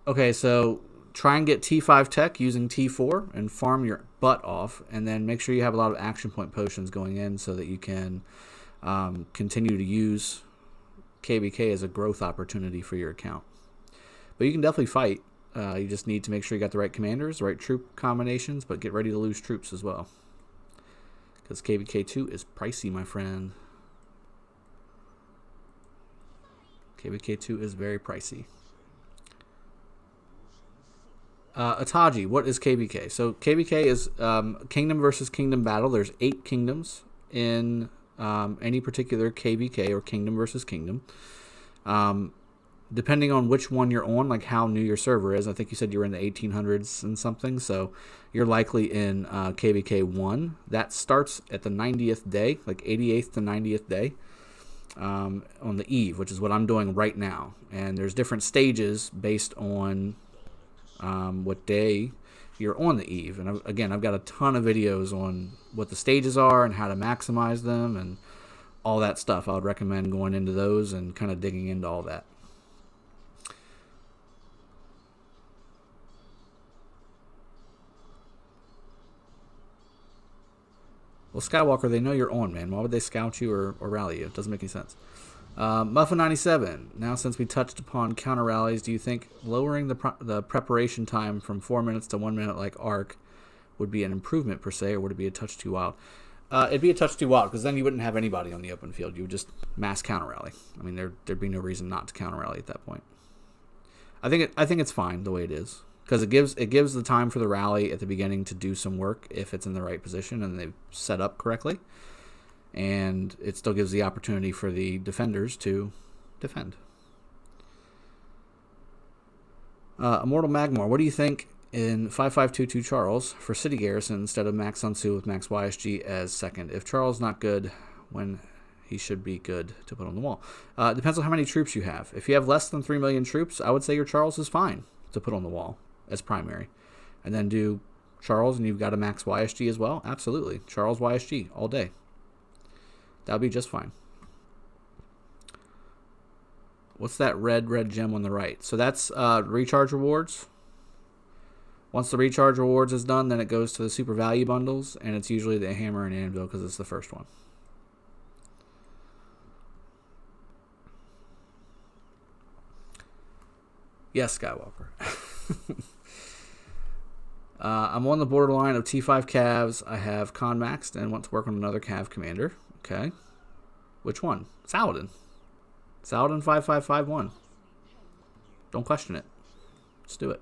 Okay, so try and get T5 tech using T4 and farm your butt off, and then make sure you have a lot of action point potions going in so that you can continue to use KVK as a growth opportunity for your account. But you can definitely fight. You just need to make sure you got the right commanders, the right troop combinations, but get ready to lose troops as well. Because KVK2 is pricey, my friend. KVK2 is very pricey. Ataji, what is KVK? So KVK is kingdom versus kingdom battle. There's 8 kingdoms in any particular KVK or kingdom versus kingdom. Depending on which one you're on, like how new your server is. I think you said you were in the 1800s and something, so you're likely in KVK 1. That starts at the 90th day, like 88th to 90th day. On the eve, which is what I'm doing right now, and there's different stages based on what day you're on the eve. And I've got a ton of videos on what the stages are and how to maximize them and all that stuff. I would recommend going into those and kind of digging into all that. Well, Skywalker, they know you're on, man. Why would they scout you or rally you? It doesn't make any sense. Muffin97. Now, since we touched upon counter rallies, do you think lowering the preparation time from 4 minutes to 1 minute like Arc would be an improvement per se, or would it be a touch too wild? It'd be a touch too wild, because then you wouldn't have anybody on the open field. You would just mass counter rally. I mean, there'd be no reason not to counter rally at that point. I think it's fine the way it is, because it gives the time for the rally at the beginning to do some work if it's in the right position and they've set up correctly, and it still gives the opportunity for the defenders to defend. Immortal Magmore, what do you think in 5522 Charles for City Garrison instead of Max Sun Tzu with Max YSG as second? If Charles not good when he should be good to put on the wall. Depends on how many troops you have. If you have less than 3 million troops, I would say your Charles is fine to put on the wall as primary. And then do Charles and you've got a Max YSG as well. Absolutely. Charles YSG all day. That would be just fine. What's that red gem on the right? So that's recharge rewards. Once the recharge rewards is done, then it goes to the super value bundles, and it's usually the hammer and anvil because it's the first one. Yes, Skywalker. I'm on the borderline of T5 Cavs. I have Con maxed and want to work on another Cav commander. Okay. Which one? Saladin. Saladin 5551. Don't question it. Let's do it.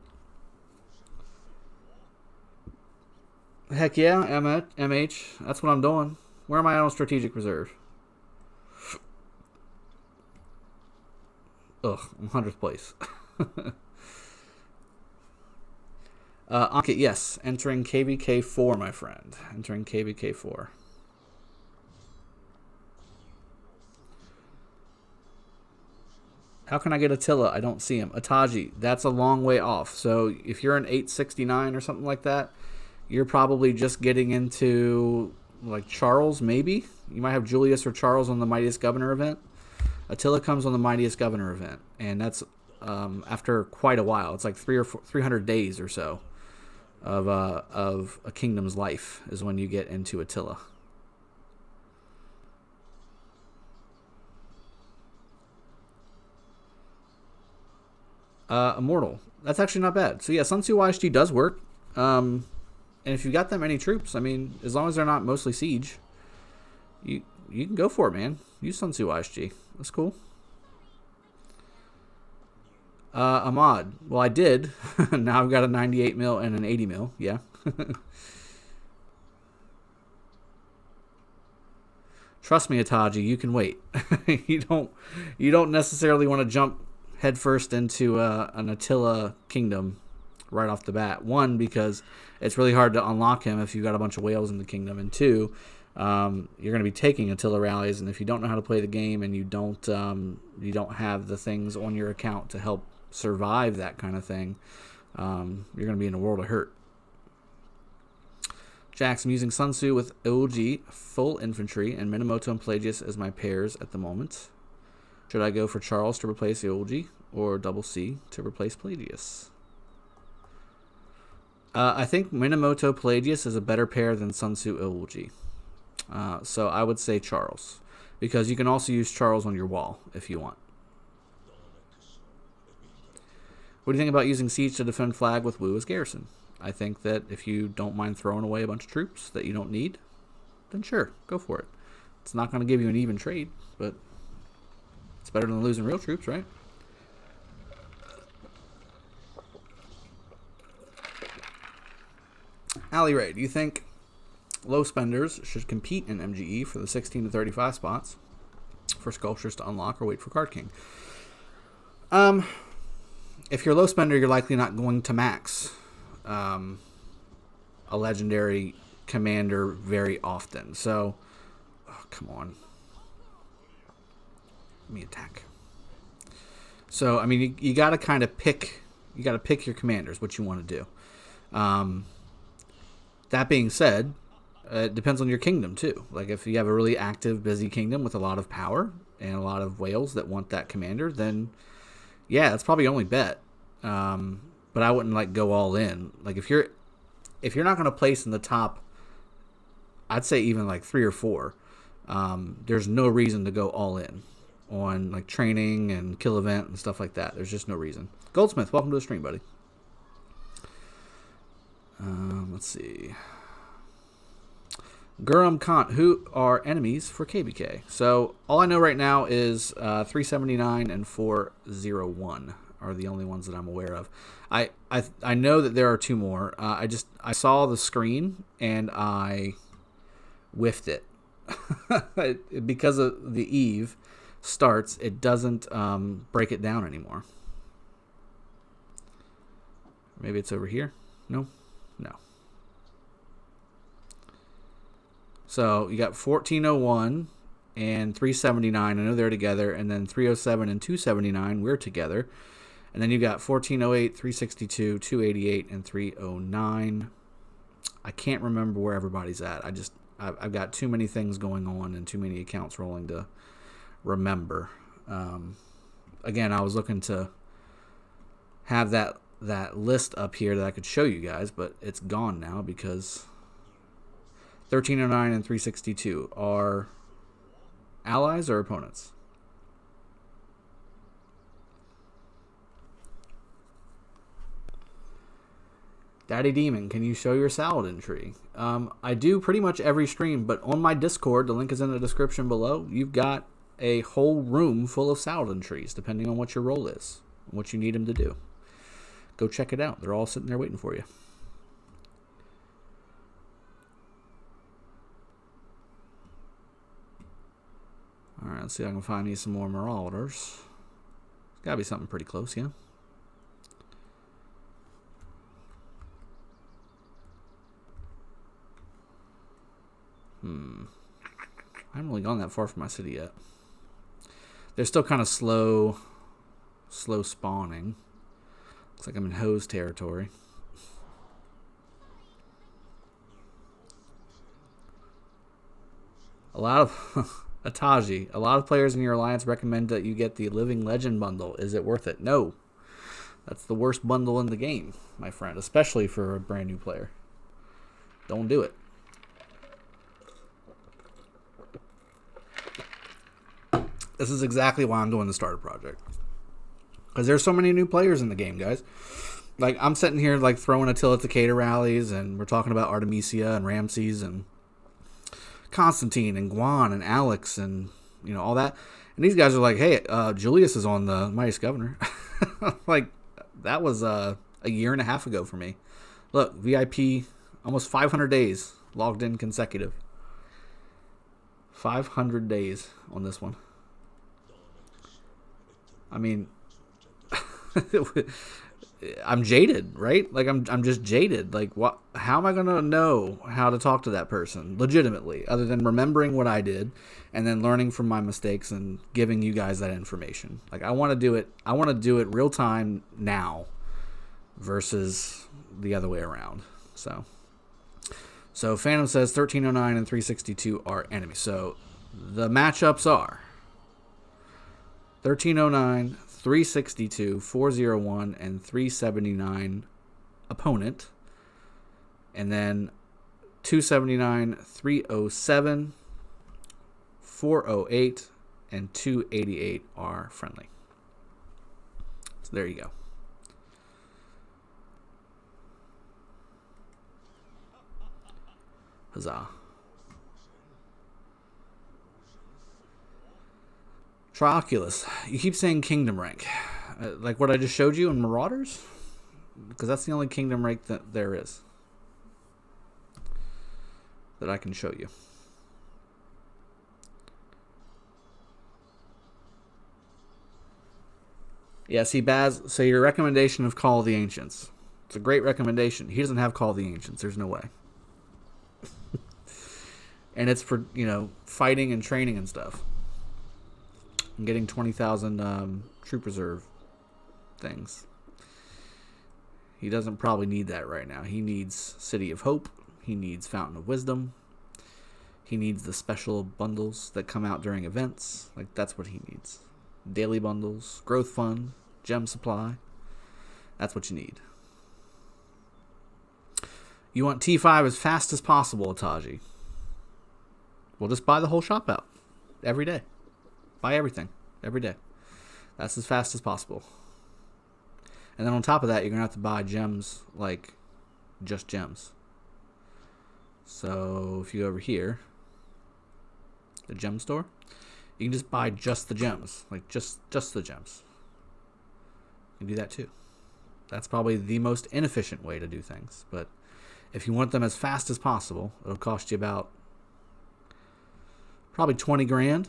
Heck yeah, MH. That's what I'm doing. Where am I on Strategic Reserve? Ugh, I'm 100th place. Ankit, yes. Entering KVK4, my friend. Entering KVK4. How can I get Attila? I don't see him. Ataji, that's a long way off. So if you're an 869 or something like that, you're probably just getting into like Charles, maybe. You might have Julius or Charles on the Mightiest Governor event. Attila comes on the Mightiest Governor event, and that's after quite a while. It's like 300 days or so of a kingdom's life is when you get into Attila. Immortal. That's actually not bad. So yeah, Sun Tzu YSG does work. And if you've got that many troops, I mean, as long as they're not mostly siege, you can go for it, man. Use Sun Tzu YSG. That's cool. Ahmad. Well, I did. Now I've got a 98 mil and an 80 mil. Yeah. Trust me, Ataji, you can wait. you don't necessarily want to jump headfirst into an Attila kingdom right off the bat. One, because it's really hard to unlock him if you've got a bunch of whales in the kingdom, and two, you're going to be taking Attila rallies, and if you don't know how to play the game and you don't have the things on your account to help survive that kind of thing, you're going to be in a world of hurt. Jax, I'm using Sun Tzu with OG full infantry and Minamoto and Pelagius as my pairs at the moment. Should I go for Charles to replace the OG or Double C to replace Pelagius? I think Minamoto Pelagius is a better pair than Sun Tzu OG. So I would say Charles, because you can also use Charles on your wall if you want. What do you think about using Siege to defend flag with Wu as garrison? I think that if you don't mind throwing away a bunch of troops that you don't need, then sure, go for it. It's not going to give you an even trade, but it's better than losing real troops, right? Ali Ray, do you think low spenders should compete in MGE for the 16 to 35 spots for sculptures to unlock or wait for Card King? If you're a low spender, you're likely not going to max a legendary commander very often. So, oh, come on. Let me attack. So, I mean, you got to kind of pick. You got to pick your commanders, what you want to do. That being said, It depends on your kingdom, too. Like, if you have a really active, busy kingdom with a lot of power and a lot of whales that want that commander, then, yeah, that's probably your only bet. But I wouldn't, like, go all in. Like, if you're not going to place in the top, I'd say even, like, 3 or 4, there's no reason to go all in on, like, training and kill event and stuff like that. There's just no reason. Goldsmith, welcome to the stream, buddy. Let's see. Gurram Kant, who are enemies for KBK? So all I know right now is 379 and 401 are the only ones that I'm aware of. I know that there are 2 more. I saw the screen and I whiffed it. Because of the Eve starts, it doesn't break it down anymore. Maybe it's over here. No. So you got 1401 and 379. I know they're together. And then 307 and 279, we're together. And then you got 1408, 362, 288, and 309. I can't remember where everybody's at. I've got too many things going on and too many accounts rolling to remember. Again, I was looking to have that list up here that I could show you guys, but it's gone now because 1309 and 362 are allies or opponents? Daddy Demon, can you show your Saladin tree? I do pretty much every stream, but on my Discord, the link is in the description below, you've got a whole room full of Saladin trees, depending on what your role is, and what you need them to do. Go check it out. They're all sitting there waiting for you. Alright, let's see if I can find me some more Marauders. There's gotta be something pretty close, yeah? I haven't really gone that far from my city yet. They're still kind of slow spawning. Looks like I'm in hose territory. A lot of Ataji, a lot of players in your alliance recommend that you get the Living Legend bundle. Is it worth it? No. That's the worst bundle in the game, my friend, especially for a brand new player. Don't do it. This is exactly why I'm doing the starter project. Because there's so many new players in the game, guys. Like, I'm sitting here, like, throwing Attila Takeda rallies, and we're talking about Artemisia and Ramses and Constantine and Guan and Alex and, you know, all that. And these guys are like, hey, Julius is on the Mightiest Governor. Like, that was a year and a half ago for me. Look, VIP, almost 500 days logged in consecutive. 500 days on this one. I mean, I'm jaded, right? Like, I'm just jaded. Like, what? How am I gonna know how to talk to that person legitimately, other than remembering what I did and then learning from my mistakes and giving you guys that information? Like, I want to do it. I want to do it real time now, versus the other way around. So Phantom says 1309 and 362 are enemies. So the matchups are 1309, 362, 401, and 379 opponent. And then 279, 307, 408, and 288 are friendly. So there you go. Huzzah. Trioculus. You keep saying kingdom rank. Like what I just showed you in Marauders? Because that's the only kingdom rank that there is. That I can show you. Yeah, see, Baz, so your recommendation of Call of the Ancients. It's a great recommendation. He doesn't have Call of the Ancients. There's no way. And it's for, you know, fighting and training and stuff. And getting 20,000 troop reserve things. He doesn't probably need that right now. He needs City of Hope. He needs Fountain of Wisdom. He needs the special bundles that come out during events. Like, that's what he needs. Daily bundles, growth fund, gem supply. That's what you need. You want T5 as fast as possible, Ataji. Well, just buy the whole shop out. Every day. Buy everything. Every day. That's as fast as possible. And then on top of that, you're going to have to buy gems, like, just gems. So, if you go over here, the gem store, you can just buy just the gems. Like, just the gems. You can do that too. That's probably the most inefficient way to do things. But if you want them as fast as possible, it'll cost you about probably 20 grand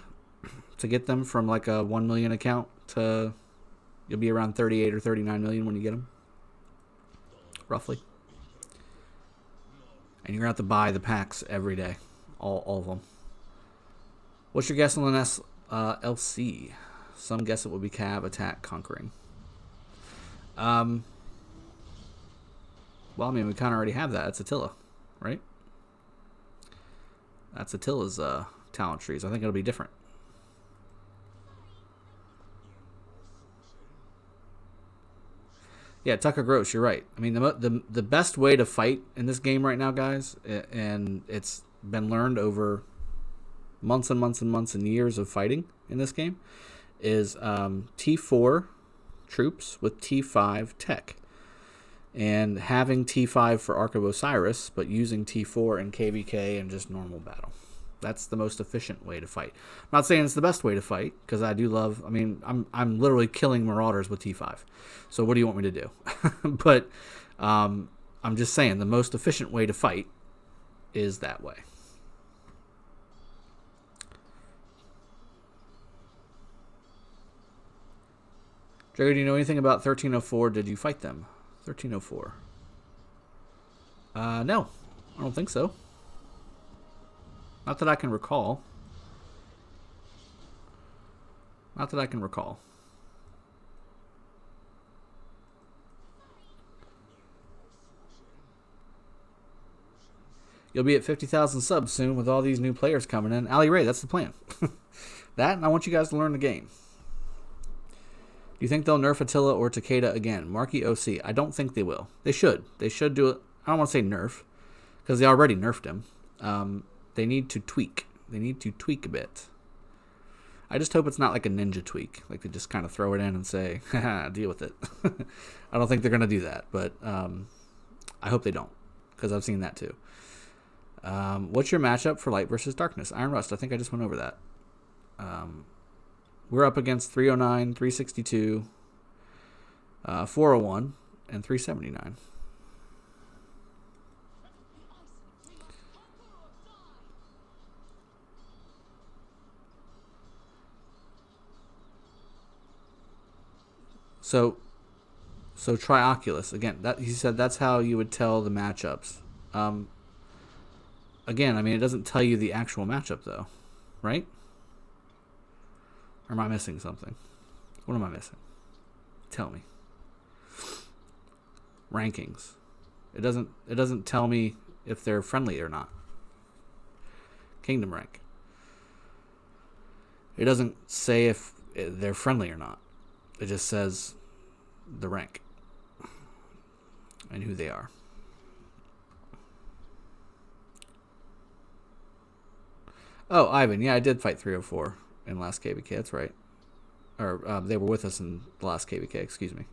to get them from like a 1 million account to, you'll be around 38 or 39 million when you get them. Roughly. And you're going to have to buy the packs every day. All of them. What's your guess on the LC? Some guess it will be Cav, Attack, Conquering. Well, I mean, we kind of already have that. It's Attila, right? That's Attila's talent trees. I think it'll be different. Yeah, Tucker Gross, you're right. I mean, the best way to fight in this game right now, guys, and it's been learned over months and months and months and years of fighting in this game, is T4 troops with T5 tech. And having T5 for Ark of Osiris, but using T4 and KVK and just normal battle. That's the most efficient way to fight. I'm not saying it's the best way to fight, because I do love, I mean, I'm literally killing Marauders with T5. So what do you want me to do? But I'm just saying the most efficient way to fight is that way. Drago, do you know anything about 1304? Did you fight them? 1304. No, I don't think so. Not that I can recall. Not that I can recall. You'll be at 50,000 subs soon with all these new players coming in. Ali Ray, that's the plan. That, and I want you guys to learn the game. Do you think they'll nerf Attila or Takeda again? Marky OC. I don't think they will. They should. They should do it. I don't want to say nerf, because they already nerfed him. They need to tweak. They need to tweak a bit. I just hope it's not like a ninja tweak. Like they just kind of throw it in and say, haha, deal with it. I don't think they're going to do that, but I hope they don't, because I've seen that too. What's your matchup for Light versus Darkness? Iron Rust. I think I just went over that. We're up against 309, 362, 401, and 379. So try Oculus again. That he said that's how you would tell the matchups. Again, I mean, it doesn't tell you the actual matchup though, right? Or am I missing something? What am I missing? Tell me. Rankings. It doesn't tell me if they're friendly or not. Kingdom rank. It doesn't say if they're friendly or not. It just says the rank and who they are. Oh, Ivan. Yeah, I did fight 304 in last KVK. That's right. Or they were with us in the last KVK. Excuse me.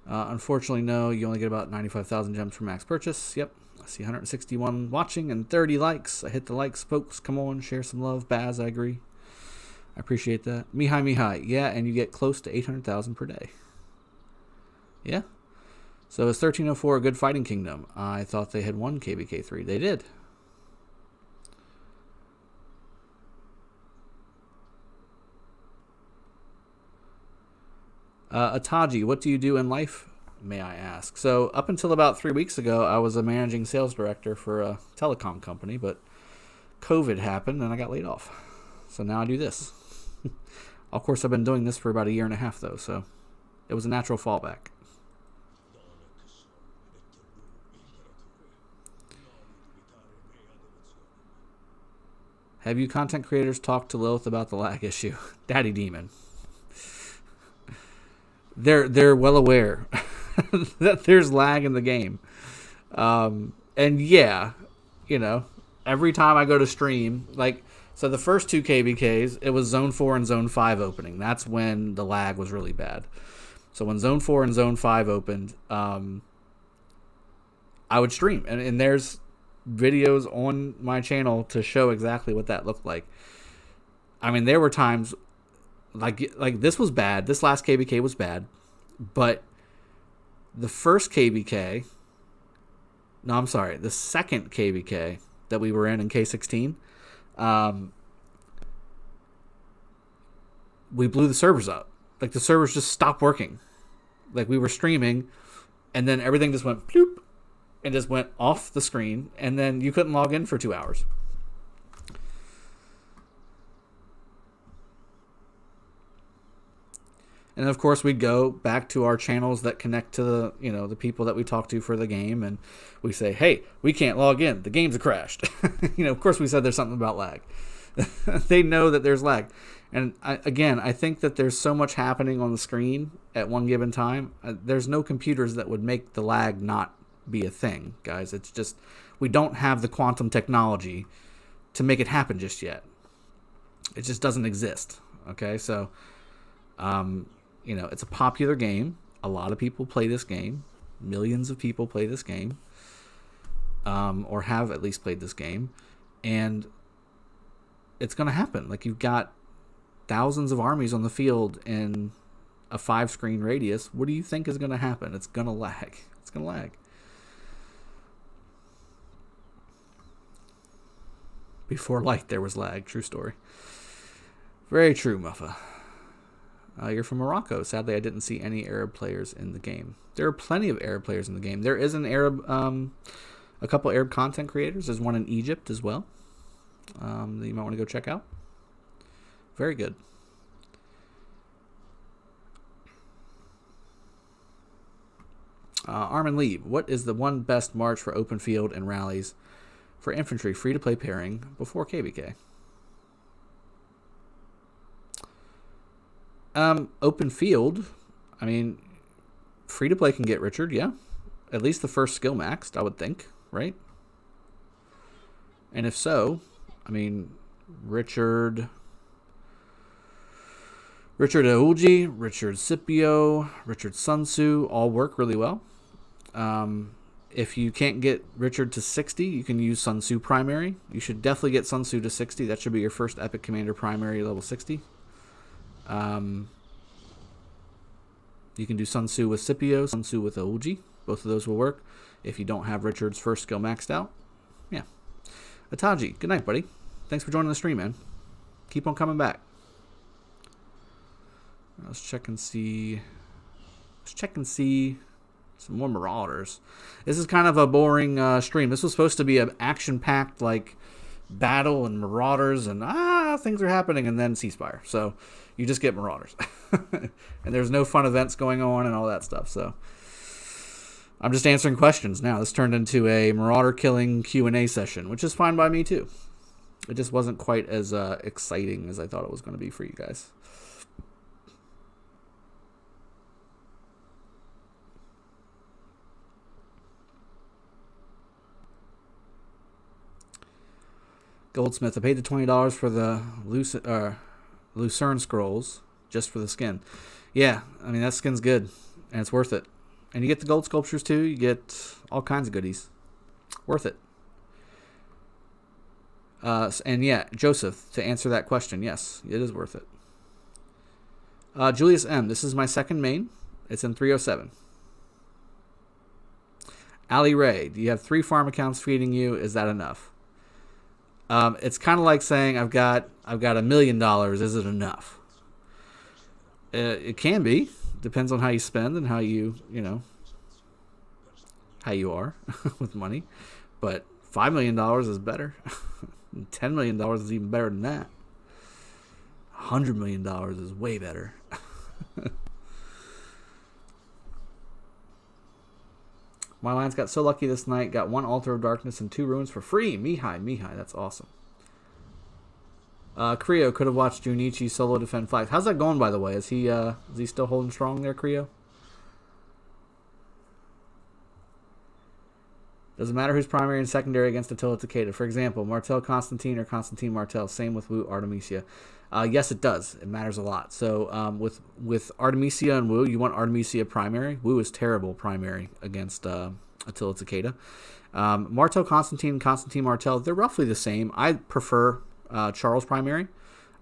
Unfortunately, no. You only get about 95,000 gems for max purchase. Yep. I see 161 watching and 30 likes. I hit the likes, folks. Come on, share some love. Baz, I agree. I appreciate that. Mihai. Yeah, and you get close to 800,000 per day. Yeah. So is 1304 a good fighting kingdom? I thought they had won KVK3. They did. Ataji, what do you do in life, may I ask? So up until about 3 weeks ago, I was a managing sales director for a telecom company, but COVID happened and I got laid off. So now I do this. Of course, I've been doing this for about a year and a half, though, so it was a natural fallback. Have you content creators talked to Lilith about the lag issue? Daddy Demon. They're well aware that there's lag in the game. And yeah, you know, every time I go to stream, like, so the first 2 KBKs, it was Zone 4 and Zone 5 opening. That's when the lag was really bad. So when Zone 4 and Zone 5 opened, I would stream. And there's videos on my channel to show exactly what that looked like. I mean, there were times like this was bad. This last KBK was bad, but the first KBK, no, I'm sorry, the second KBK that we were in K16, we blew the servers up. Like, the servers just stopped working. Like, we were streaming, and then everything just went bloop, and just went off the screen, and then you couldn't log in for 2 hours. And of course, we'd go back to our channels that connect to the, you know, the people that we talk to for the game, and we say, hey, we can't log in. The game's crashed. You know, of course, we said there's something about lag. They know that there's lag. And I think that there's so much happening on the screen at one given time. There's no computers that would make the lag not be a thing, guys. It's just, we don't have the quantum technology to make it happen just yet. It just doesn't exist. Okay, so, you know, it's a popular game. A lot of people play this game. Millions of people play this game, or have at least played this game, and it's going to happen. Like, you've got thousands of armies on the field in a 5-screen radius. What do you think is going to happen? It's going to lag. It's going to lag. Before light, there was lag. True story. Very true, Muffa. You're from Morocco. Sadly, I didn't see any Arab players in the game. There are plenty of Arab players in the game. There is an Arab, a couple Arab content creators. There's one in Egypt as well that you might want to go check out. Very good. Armin Lieb, what is the one best march for open field and rallies for infantry free-to-play pairing before KBK? Open field, I mean, free-to-play can get Richard, yeah. At least the first skill maxed, I would think, right? And if so, I mean, Richard Aoulji, Richard Scipio, Richard Sun Tzu all work really well. If you can't get Richard to 60, you can use Sun Tzu primary. You should definitely get Sun Tzu to 60. That should be your first Epic Commander primary, level 60. You can do Sun Tzu with Scipio, Sun Tzu with Aoulji. Both of those will work. If you don't have Richard's first skill maxed out, yeah. Ataji, good night, buddy. Thanks for joining the stream, man. Keep on coming back. Let's check and see. Some more Marauders. This is kind of a boring stream. This was supposed to be an action-packed, like, battle and Marauders and things are happening, and then Ceasefire. So you just get Marauders. And there's no fun events going on and all that stuff. So I'm just answering questions now. This turned into a Marauder killing Q&A session, which is fine by me too. It just wasn't quite as exciting as I thought it was going to be for you guys. Goldsmith, I paid the $20 for the Lucerne Scrolls just for the skin. Yeah, I mean, that skin's good, and it's worth it. And you get the gold sculptures too. You get all kinds of goodies. Worth it. And yeah, Joseph, to answer that question, yes, it is worth it. Julius M., this is my second main. It's in 307. Ali Ray, do you have 3 farm accounts feeding you? Is that enough? It's kind of like saying I've got $1 million. Is it enough? It can be. Depends on how you spend and how you how you are with money. But $5 million is better. $10 million is even better than that. $100 million is way better. My lines got so lucky this night. Got 1 Altar of Darkness and 2 Ruins for free. Mihai, that's awesome. Creo could have watched Junichi solo defend flags. How's that going, by the way? Is he still holding strong there, Creo? Doesn't matter who's primary and secondary against Attila Takeda. For example, Martel Constantine or Constantine Martel. Same with Wu Artemisia. Yes, it does. It matters a lot. So with Artemisia and Wu, you want Artemisia primary. Wu is terrible primary against Attila Takeda. Martel Constantine and Constantine Martel, they're roughly the same. I prefer Charles primary.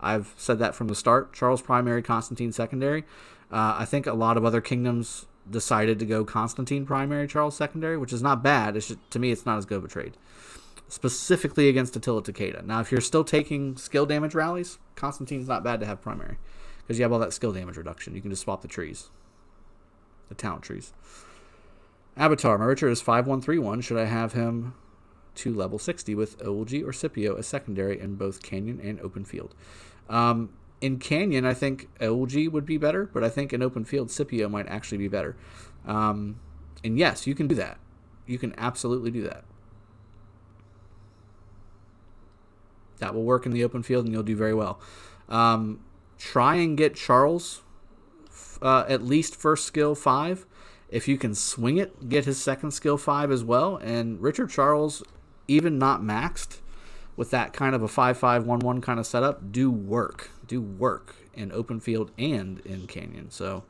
I've said that from the start. Charles primary, Constantine secondary. I think a lot of other kingdoms decided to go Constantine primary, Charles secondary, which is not bad. It's just, to me, it's not as good of a trade. Specifically against Attila Takeda. Now, if you're still taking skill damage rallies, Constantine's not bad to have primary. Because you have all that skill damage reduction. You can just swap the trees. The talent trees. Avatar. My Richard is 5131. Should I have him to level 60 with Olgi or Scipio as secondary in both Canyon and Open Field? In Canyon, I think Olgi would be better, but I think in Open Field, Scipio might actually be better. And yes, you can do that. You can absolutely do that. That will work in the Open Field, and you'll do very well. Try and get Charles at least first skill 5. If you can swing it, get his second skill 5 as well. And Richard Charles, even not maxed, with that kind of a 5-5-1-1 kind of setup, do work in Open Field and in Canyon. So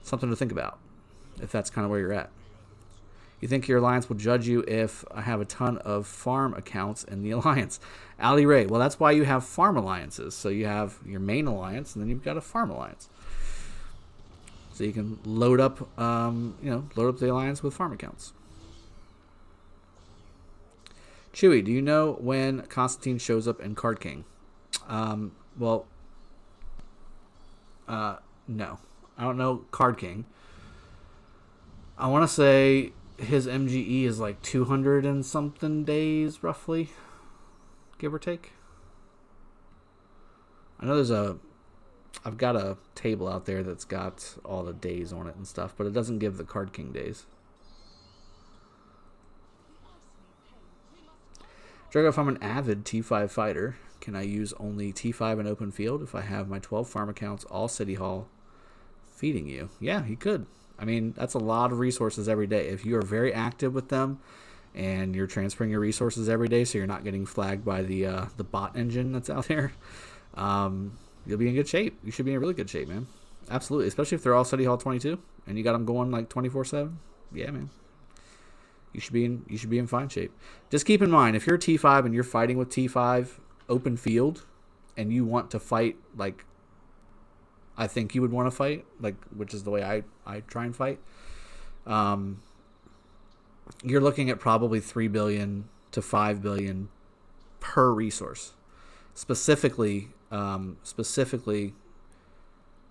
something to think about if that's kind of where you're at. You think your alliance will judge you if I have a ton of farm accounts in the alliance? Ali Ray, well, that's why you have farm alliances. So you have your main alliance, and then you've got a farm alliance. So you can load up the alliance with farm accounts. Chewy, do you know when Constantine shows up in Card King? No. I don't know Card King. I want to say his MGE is like 200 and something days, roughly, give or take. I know I've got a table out there that's got all the days on it and stuff, but it doesn't give the Card King days. Drago, if I'm an avid T5 fighter, can I use only T5 in Open Field if I have my 12 farm accounts all City Hall feeding you? Yeah, you could. I mean, that's a lot of resources every day. If you are very active with them and you're transferring your resources every day so you're not getting flagged by the bot engine that's out there, you'll be in good shape. You should be in really good shape, man. Absolutely. Especially if they're all City Hall 22 and you got them going like 24/7. Yeah, man. You should be in fine shape. Just keep in mind, if you're T5 and you're fighting with T5 Open Field and you want to fight like I think you would want to fight, like, which is the way I try and fight, you're looking at probably 3 billion to 5 billion per resource. Specifically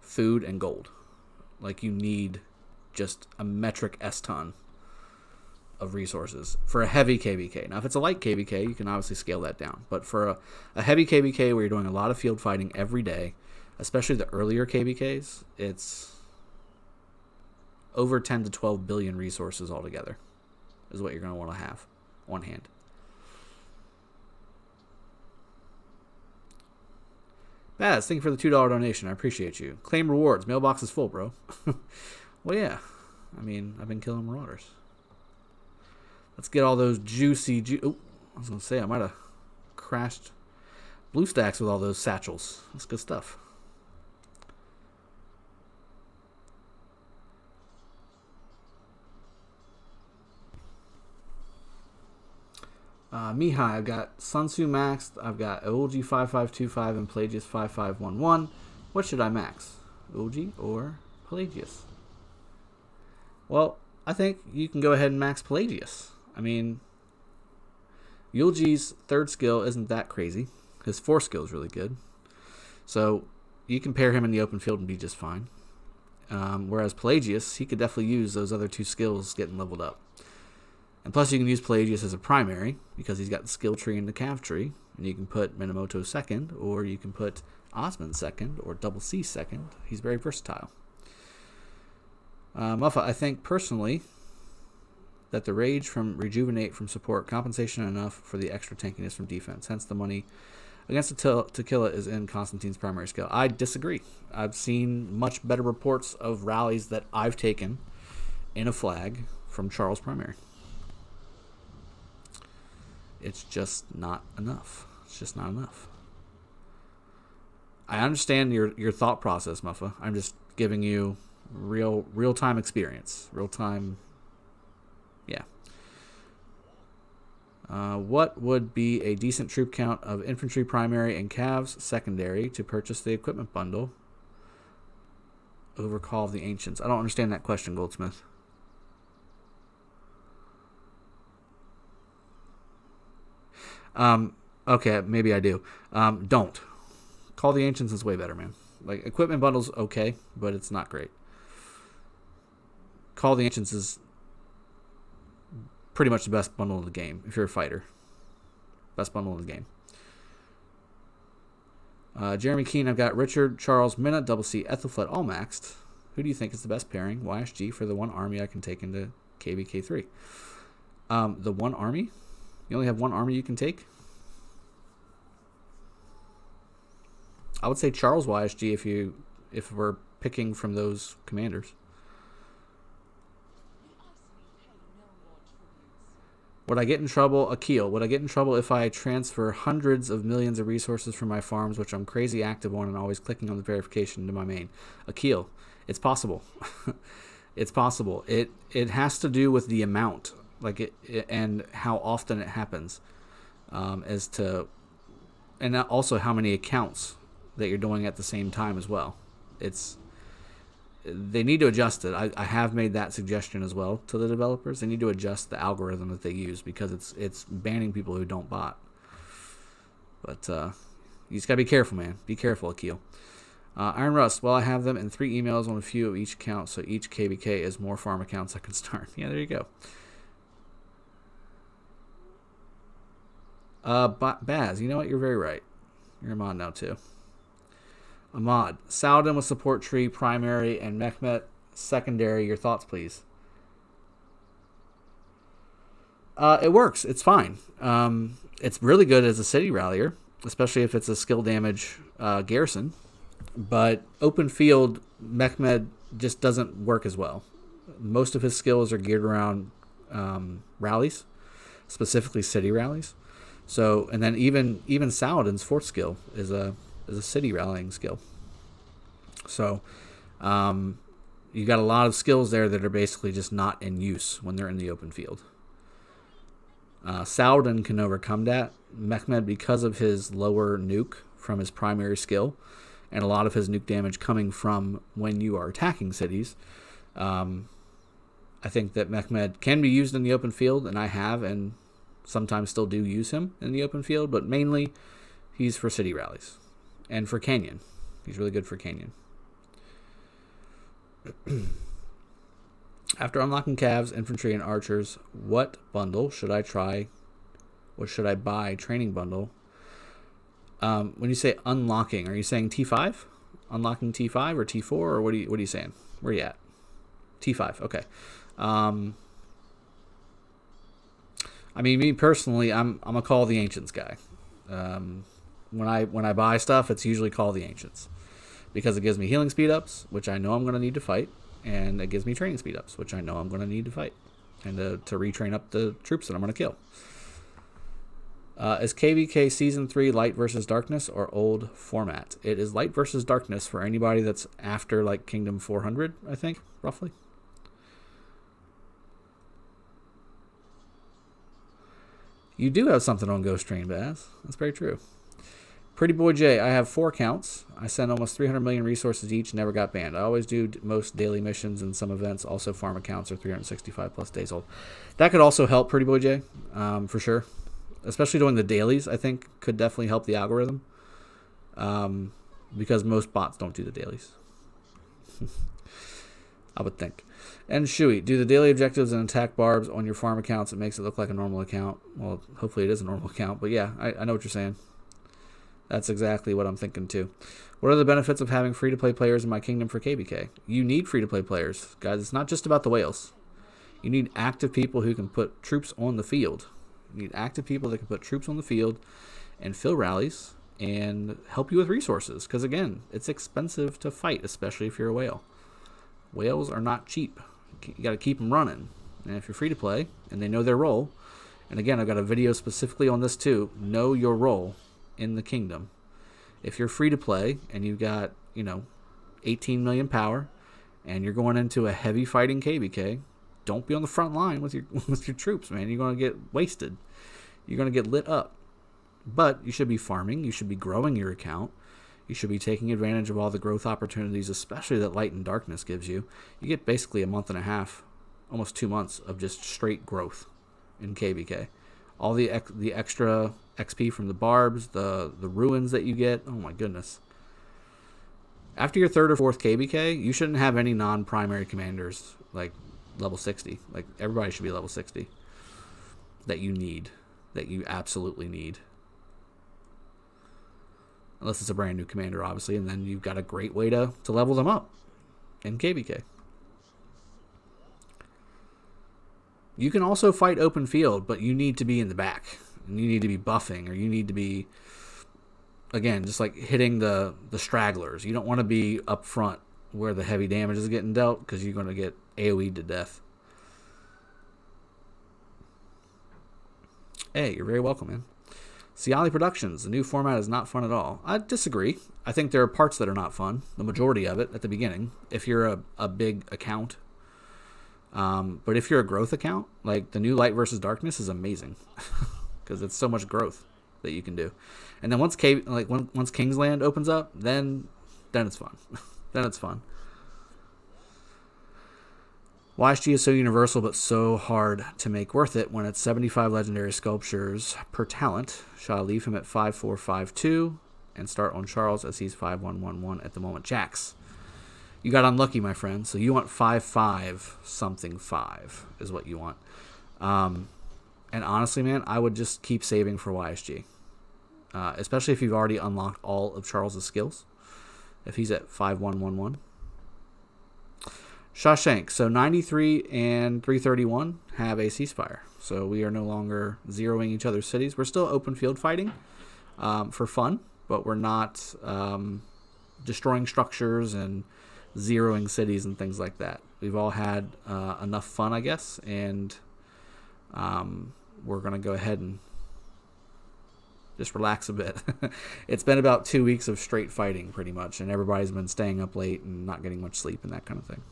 food and gold. Like, you need just a metric S-ton of resources for a heavy KVK. Now, if it's a light KVK, you can obviously scale that down. But for a heavy KVK where you're doing a lot of field fighting every day, especially the earlier KVKs, it's over 10 to 12 billion resources altogether is what you're going to want to have on hand. Baz, thank you for the $2 donation. I appreciate you. Claim rewards. Mailbox is full, bro. Well, yeah. I mean, I've been killing Marauders. Let's get all those juicy... I was going to say, I might have crashed BlueStacks with all those satchels. That's good stuff. Mihai, I've got Sun Tzu maxed. I've got Olgi 5525 and Pelagius 5511. What should I max? Olgi or Pelagius? Well, I think you can go ahead and max Pelagius. I mean, Yulji's third skill isn't that crazy. His fourth skill is really good. So you can pair him in the open field and be just fine. Whereas Pelagius, he could definitely use those other two skills getting leveled up. And plus you can use Pelagius as a primary because he's got the skill tree and the Cav tree. And you can put Minamoto second, or you can put Osmond second, or Double C second. He's very versatile. Muffa, I think personally that the rage from rejuvenate from support compensation enough for the extra tankiness from defense. Hence the money Against to kill it is in Constantine's primary skill. I disagree. I've seen much better reports of rallies that I've taken in a flag from Charles' primary. It's just not enough. It's just not enough. I understand your thought process, Muffa. I'm just giving you real time experience. Real time. Yeah. What would be a decent troop count of infantry primary and Cavs secondary to purchase the equipment bundle over Call of the Ancients? I don't understand that question, Goldsmith. Okay, maybe I do. Don't. Call of the Ancients is way better, man. Like, equipment bundle's okay, but it's not great. Call of the Ancients is pretty much the best bundle in the game if you're a fighter. Best bundle in the game. Jeremy Keane, I've got Richard, Charles, Minna, Double C, Ethelfled all maxed. Who do you think is the best pairing? YSG for the one army I can take into KBK3. The one army? You only have one army you can take? I would say Charles YSG if we're picking from those commanders. Would I get in trouble? Akil, would I get in trouble if I transfer hundreds of millions of resources from my farms, which I'm crazy active on and always clicking on the verification to my main? Akil, it's possible. It's possible. It has to do with the amount, like it and how often it happens, as to, and also how many accounts that you're doing at the same time as well. They need to adjust it. I have made that suggestion as well to the developers. They need to adjust the algorithm that they use because it's banning people who don't bot. But you just gotta be careful, man. Be careful, Akil. Iron Rust. Well, I have them in 3 emails on a few of each account, so each KBK is more farm accounts I can start. Yeah, there you go. Baz, you know what? You're very right. You're a mod now too. Ahmad, Saladin with support tree primary and Mehmet secondary. Your thoughts, please. It works. It's fine. It's really good as a city rallier, especially if it's a skill damage garrison. But open field, Mehmet just doesn't work as well. Most of his skills are geared around rallies, specifically city rallies. So, and then even Saladin's 4th skill is a city rallying skill. So you got a lot of skills there that are basically just not in use when they're in the open field. Saladin can overcome that. Mehmet, because of his lower nuke from his primary skill and a lot of his nuke damage coming from when you are attacking cities, I think that Mehmet can be used in the open field, and I have and sometimes still do use him in the open field, but mainly he's for city rallies. And for Canyon. He's really good for Canyon. After unlocking Cavs, Infantry, and Archers, what bundle should I try? What should I buy? Training bundle. When you say unlocking, are you saying T5? Unlocking T5 or T4? Or what are you saying? Where are you at? T5, okay. I mean, me personally, I'm a Call of the Ancients guy. When I buy stuff, it's usually Call of the Ancients because it gives me healing speed ups, which I know I'm going to need to fight, and it gives me training speed ups, which I know I'm going to need to fight, and to retrain up the troops that I'm going to kill. Is KVK Season 3 Light versus Darkness or old format? It is Light versus Darkness for anybody that's after like Kingdom 400, I think, roughly. You do have something on Ghost Train, Baz. That's very true. Pretty Boy J, I have 4 accounts. I send almost 300 million resources each, never got banned. I always do most daily missions and some events. Also, farm accounts are 365 plus days old. That could also help, Pretty Boy J, for sure. Especially doing the dailies, I think, could definitely help the algorithm. Because most bots don't do the dailies. I would think. And Shui, do the daily objectives and attack barbs on your farm accounts. It makes it look like a normal account. Well, hopefully it is a normal account. But yeah, I know what you're saying. That's exactly what I'm thinking too. What are the benefits of having free-to-play players in my kingdom for KBK? You need free-to-play players. Guys, it's not just about the whales. You need active people who can put troops on the field. You need active people that can put troops on the field and fill rallies and help you with resources. Because again, it's expensive to fight, especially if you're a whale. Whales are not cheap. You got to keep them running. And if you're free to play and they know their role, and again, I've got a video specifically on this too, know your role in the kingdom. If you're free to play and you've got, 18 million power and you're going into a heavy fighting KVK, don't be on the front line with your troops, man. You're going to get wasted. You're going to get lit up. But you should be farming. You should be growing your account. You should be taking advantage of all the growth opportunities, especially that Light and Darkness gives you. You get basically a month and a half, almost 2 months of just straight growth in KVK. All the extra XP from the barbs, the ruins that you get. Oh my goodness. After your 3rd or 4th KVK, you shouldn't have any non-primary commanders like level 60. Like everybody should be level 60. That you absolutely need. Unless it's a brand new commander, obviously, and then you've got a great way to level them up in KVK. You can also fight open field, but you need to be in the back. And you need to be buffing, or you need to be, again, just like hitting the stragglers. You don't want to be up front where the heavy damage is getting dealt, because you're going to get AoE'd to death. Hey, you're very welcome, man. Ciali Productions, the new format is not fun at all. I disagree. I think there are parts that are not fun, the majority of it at the beginning, if you're a big account. But if you're a growth account, like the new Light versus Darkness is amazing because it's so much growth that you can do. And then once Kingsland opens up, then it's fun. Then it's fun. YSG is so universal but so hard to make worth it when it's 75 legendary sculptures per talent. Shall I leave him at 5452 and start on Charles as he's 5111 at the moment? Jax, you got unlucky, my friend. So you want 55 something 5 is what you want. And honestly, man, I would just keep saving for YSG. Especially if you've already unlocked all of Charles's skills. If he's at 5111. Shawshank, so 93 and 331 have a ceasefire. So we are no longer zeroing each other's cities. We're still open field fighting for fun, but we're not destroying structures and zeroing cities and things like that. We've all had enough fun, I guess, and we're going to go ahead and just relax a bit. It's been about 2 weeks of straight fighting, pretty much, and everybody's been staying up late and not getting much sleep and that kind of thing.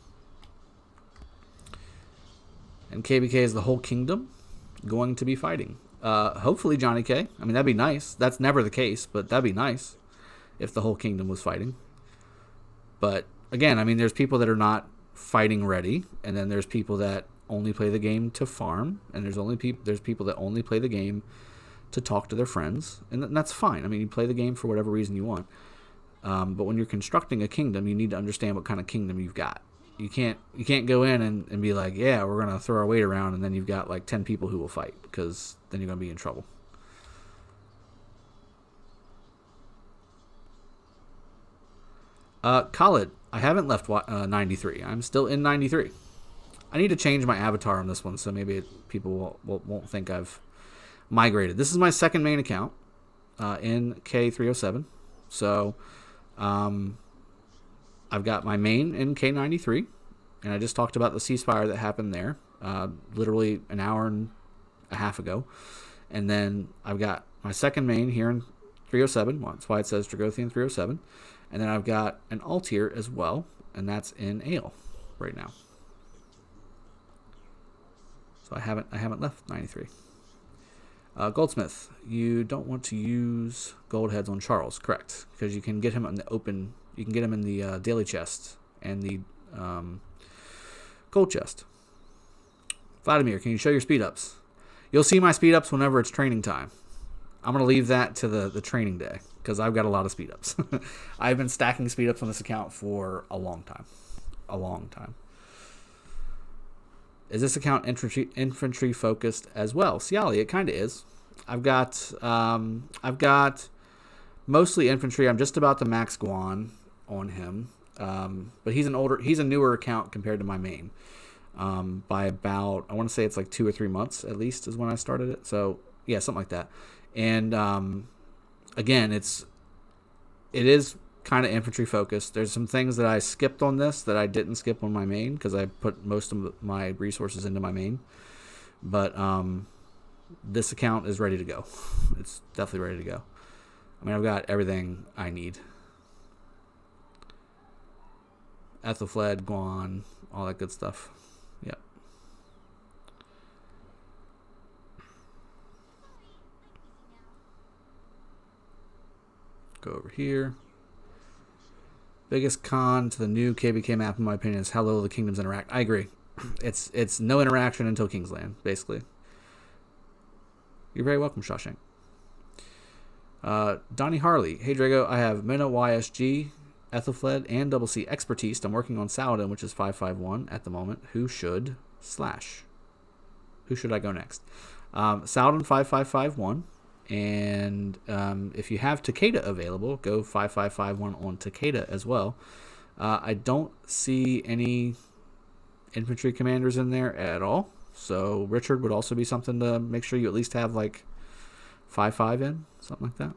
And KVK is the whole kingdom going to be fighting. Hopefully Johnny K. I mean, that'd be nice. That's never the case, but that'd be nice if the whole kingdom was fighting. But again, I mean, there's people that are not fighting ready, and then there's people that only play the game to farm, and there's people that only play the game to talk to their friends, and that's fine. I mean, you play the game for whatever reason you want. But when you're constructing a kingdom, you need to understand what kind of kingdom you've got. You can't go in and be like, yeah, we're going to throw our weight around, and then you've got like 10 people who will fight, because then you're going to be in trouble. Khalid, I haven't left 93. I'm still in 93. I need to change my avatar on this one, so maybe people won't think I've migrated. This is my second main account in K307. So I've got my main in K93, and I just talked about the ceasefire that happened there literally an hour and a half ago. And then I've got my second main here in 307. Well, that's why it says Dragothien 307. And then I've got an alt here as well, and that's in Ale right now. So I haven't left 93. Goldsmith, you don't want to use gold heads on Charles, correct? Because you can get him in the open. You can get him in the daily chest and the gold chest. Vladimir, can you show your speed ups? You'll see my speed ups whenever it's training time. I'm going to leave that to the training day because I've got a lot of speed ups. I've been stacking speed ups on this account for a long time. A long time. Is this account infantry focused as well? Ciali, it kind of is. I've got mostly infantry. I'm just about to max Guan on him. But he's a newer account compared to my main. By about, I want to say it's like 2 or 3 months at least is when I started it. So yeah, something like that. And again, it's it is kind of infantry focused. There's some things that I skipped on this that I didn't skip on my main because I put most of my resources into my main. But this account is ready to go. It's definitely ready to go. I mean, I've got everything I need. Ethelfled, Guan, all that good stuff. Yep. Go over here. Biggest con to the new KBK map, in my opinion, is how little the kingdoms interact. I agree. It's no interaction until Kingsland, basically. You're very welcome, Shawshank. Donnie Harley. Hey, Drago, I have Mena YSG, Ethelfled, and Double C expertise. I'm working on Saladin, which is 551 at the moment. Who should I go next? Saladin 5551. And if you have Takeda available, go 5551 on Takeda as well. I don't see any infantry commanders in there at all. So Richard would also be something to make sure you at least have like 5.5 in, something like that.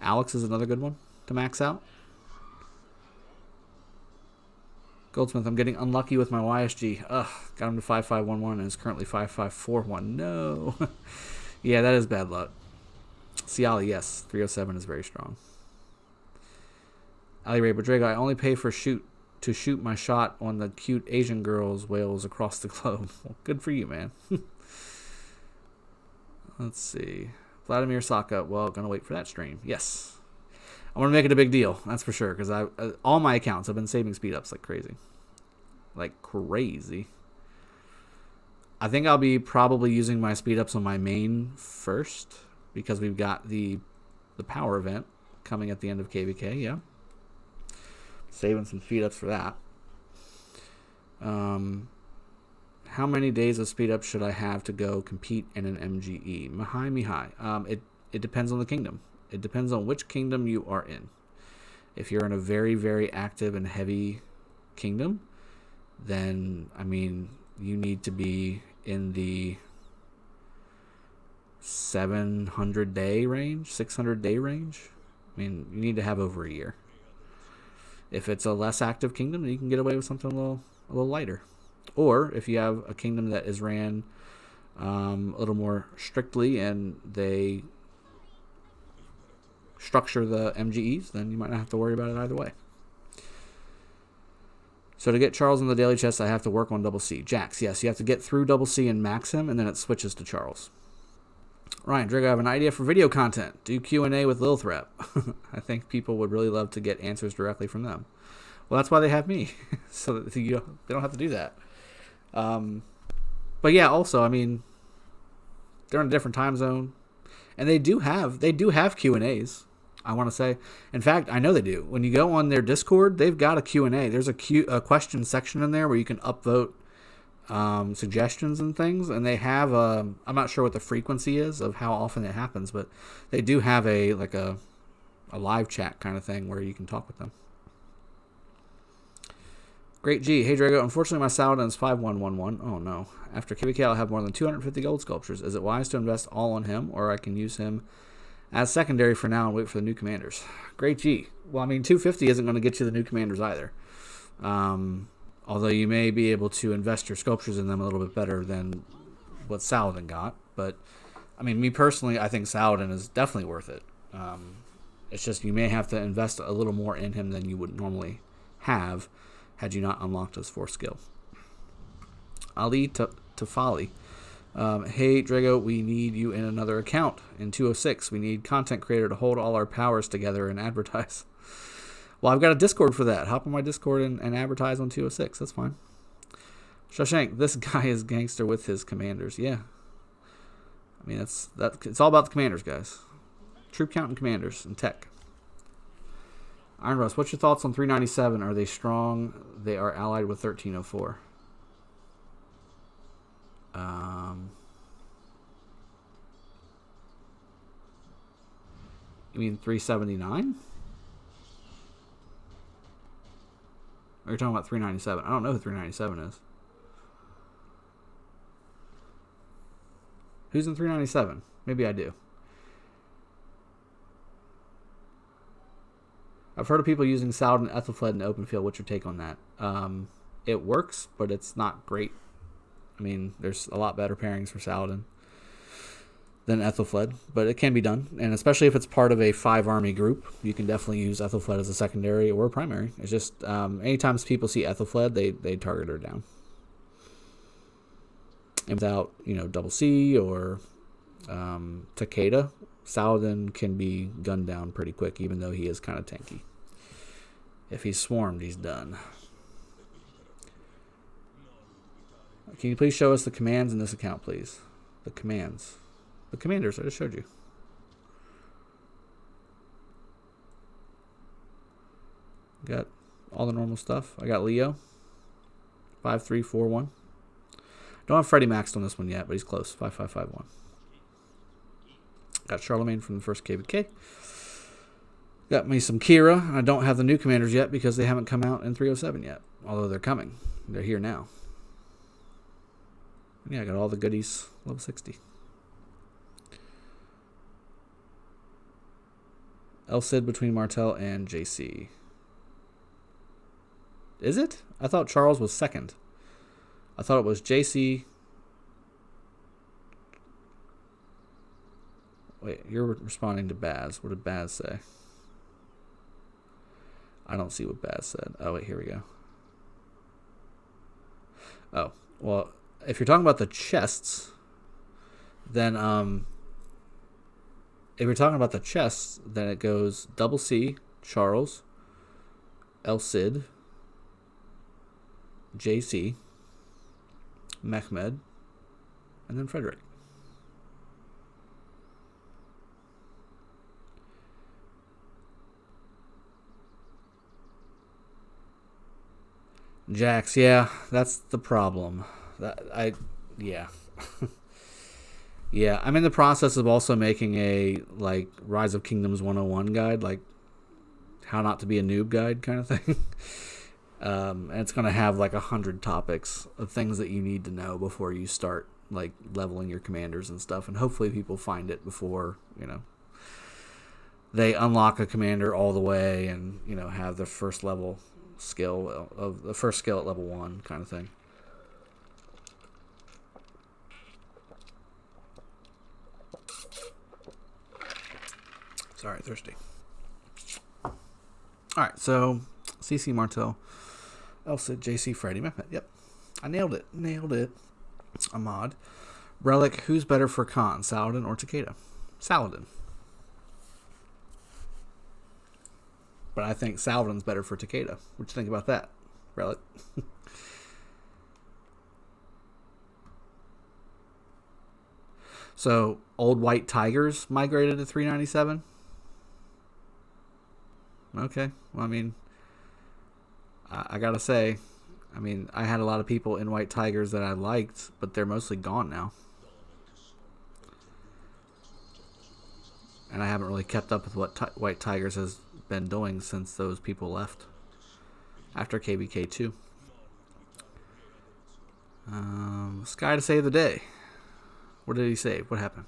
Alex is another good one to max out. Goldsmith, I'm getting unlucky with my YSG. Ugh, got him to 5511 and is currently 5541. No. Yeah, that is bad luck. Ciali, yes, 307 is very strong. Ali Ray Bodrigo, I only pay to shoot my shot on the cute Asian girls' whales across the globe. Well, good for you, man. Let's see. Vladimir Saka, well, gonna wait for that stream. Yes. I'm gonna make it a big deal, that's for sure, because all my accounts I've been saving speed ups like crazy. Like crazy. I think I'll be probably using my speed ups on my main first, because we've got the power event coming at the end of KVK, yeah. Saving some speed ups for that. How many days of speed up should I have to go compete in an MGE? Mihai. It depends on the kingdom. It depends on which kingdom you are in. If you're in a very, very active and heavy kingdom, then, I mean, you need to be in the 700-day range, 600-day range. I mean, you need to have over a year. If it's a less active kingdom, then you can get away with something a little lighter. Or if you have a kingdom that is ran a little more strictly and they structure the MGEs, then you might not have to worry about it either way. So to get Charles in the daily chest, I have to work on Double C. Jax, yes, you have to get through Double C and max him, and then it switches to Charles. Ryan, Drago, I have an idea for video content. Do Q&A with Lilith Rep. I think people would really love to get answers directly from them. Well, that's why they have me, so that they don't have to do that. But yeah, also, I mean, they're in a different time zone, and they do have Q&As. I want to say, in fact, I know they do. When you go on their Discord, they've got a Q&A. There's a question section in there where you can upvote suggestions and things, and they have I'm not sure what the frequency is of how often it happens, but they do have a live chat kind of thing where you can talk with them. Great G. Hey, Drago. Unfortunately, my Saladin is 5111. Oh, no. After KVK, I'll have more than 250 gold sculptures. Is it wise to invest all on him, or I can use him as secondary for now and wait for the new commanders? Great G. Well, I mean, 250 isn't going to get you the new commanders either. Although you may be able to invest your sculptures in them a little bit better than what Saladin got. But, I mean, me personally, I think Saladin is definitely worth it. It's just you may have to invest a little more in him than you would normally have had you not unlocked his 4th skill. Ali Tafali. Hey, Drago, we need you in another account. In 206, we need content creator to hold all our powers together and advertise. Well, I've got a Discord for that. Hop on my Discord and advertise on 206. That's fine. Shashank, this guy is gangster with his commanders. Yeah. I mean, it's all about the commanders, guys. Troop count and commanders and tech. Iron Rust, what's your thoughts on 397? Are they strong? They are allied with 1304. You mean 379? Or you're talking about 397? I don't know who 397 is. Who's in 397? Maybe I do. I've heard of people using Saladin and Ethelfled in the open field. What's your take on that? It works, but it's not great. I mean, there's a lot better pairings for Saladin than Ethelfled, but it can be done. And especially if it's part of a 5-army group, you can definitely use Ethelfled as a secondary or a primary. It's just anytime people see Ethelfled, they target her down. And without, double C or Takeda, Saladin can be gunned down pretty quick, even though he is kind of tanky. If he's swarmed, he's done. Can you please show us the commands in this account, please? The commands. The commanders I just showed you. Got all the normal stuff. I got Leo. 5341. Don't have Freddy maxed on this one yet, but he's close. 5551. Got Charlemagne from the first KVK. Got me some Kira. I don't have the new commanders yet because they haven't come out in 307 yet. Although they're coming. They're here now. Yeah, I got all the goodies. Level 60. El Cid between Martel and JC. Is it? I thought Charles was second. I thought it was JC. Wait, you're responding to Baz. What did Baz say? I don't see what Baz said. Oh, wait, here we go. Oh, well, if you're talking about the chests, then if you're talking about the chests, then it goes double C, Charles, El Cid, JC, Mehmed, and then Frederick. Jax, yeah, that's the problem. Yeah. Yeah, I'm in the process of also making a Rise of Kingdoms 101 guide, how not to be a noob guide kind of thing. And it's going to have 100 topics of things that you need to know before you start leveling your commanders and stuff. And hopefully people find it before, they unlock a commander all the way and, have the first level skill of the first skill at level 1 kind of thing. Sorry, thirsty. Alright, so CC Martel, El Cid, JC, Freddy, Mehmet. Yep. I nailed it. Ahmad. Relic, who's better for Khan, Saladin or Takeda? Saladin. But I think Saladin's better for Takeda. What you think about that, Relic? So, old white tigers migrated to 397? Okay. Well, I mean, I gotta say, I had a lot of people in white tigers that I liked, but they're mostly gone now. And I haven't really kept up with what White Tigers has been doing since those people left after KBK 2. Sky to save the day. What did he save? What happened?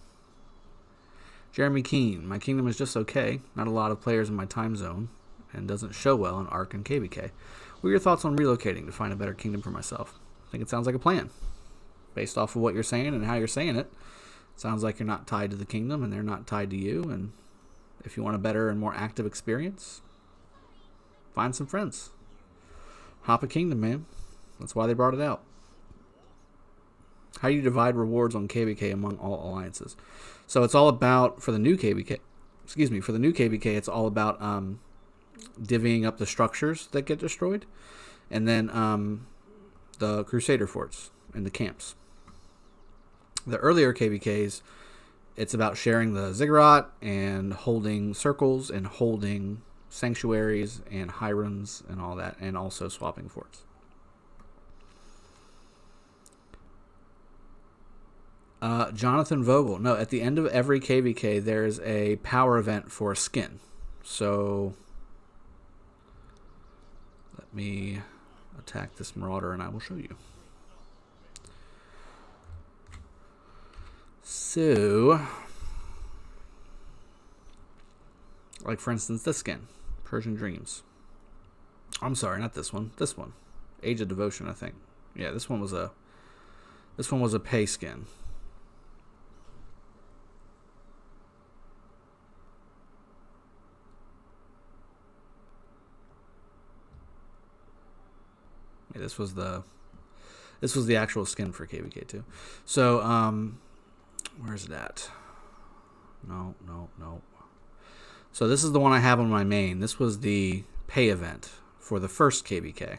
Jeremy Keene. My kingdom is just okay. Not a lot of players in my time zone and doesn't show well in ARC and KBK. What are your thoughts on relocating to find a better kingdom for myself? I think it sounds like a plan. Based off of what you're saying and how you're saying it, sounds like you're not tied to the kingdom and they're not tied to you. And if you want a better and more active experience, find some friends. Hop a kingdom, man. That's why they brought it out. How do you divide rewards on KBK among all alliances? So it's all about, for the new KBK, it's all about divvying up the structures that get destroyed. And then the Crusader forts and the camps. The earlier KBKs, it's about sharing the ziggurat and holding circles and holding sanctuaries and hirons and all that, and also swapping forts. Jonathan Vogel. No, at the end of every KVK, there's a power event for a skin. So let me attack this Marauder and I will show you. So, like for instance, this skin. Persian Dreams. I'm sorry, not this one. This one. Age of Devotion, I think. Yeah, this one was a pay skin. Yeah, this was the actual skin for KVK2. So, where's it at? No. So this is the one I have on my main. This was the pay event for the first KVK.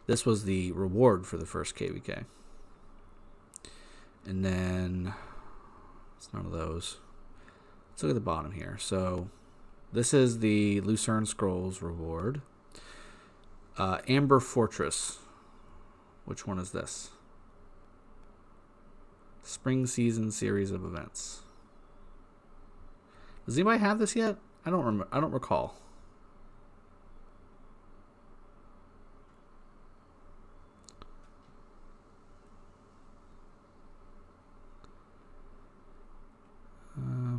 This was the reward for the first KVK. And then it's none of those. Let's look at the bottom here. So this is the Lucerne Scrolls reward. Amber Fortress. Which one is this? Spring season series of events. Does anybody have this yet? I don't remember. I don't recall.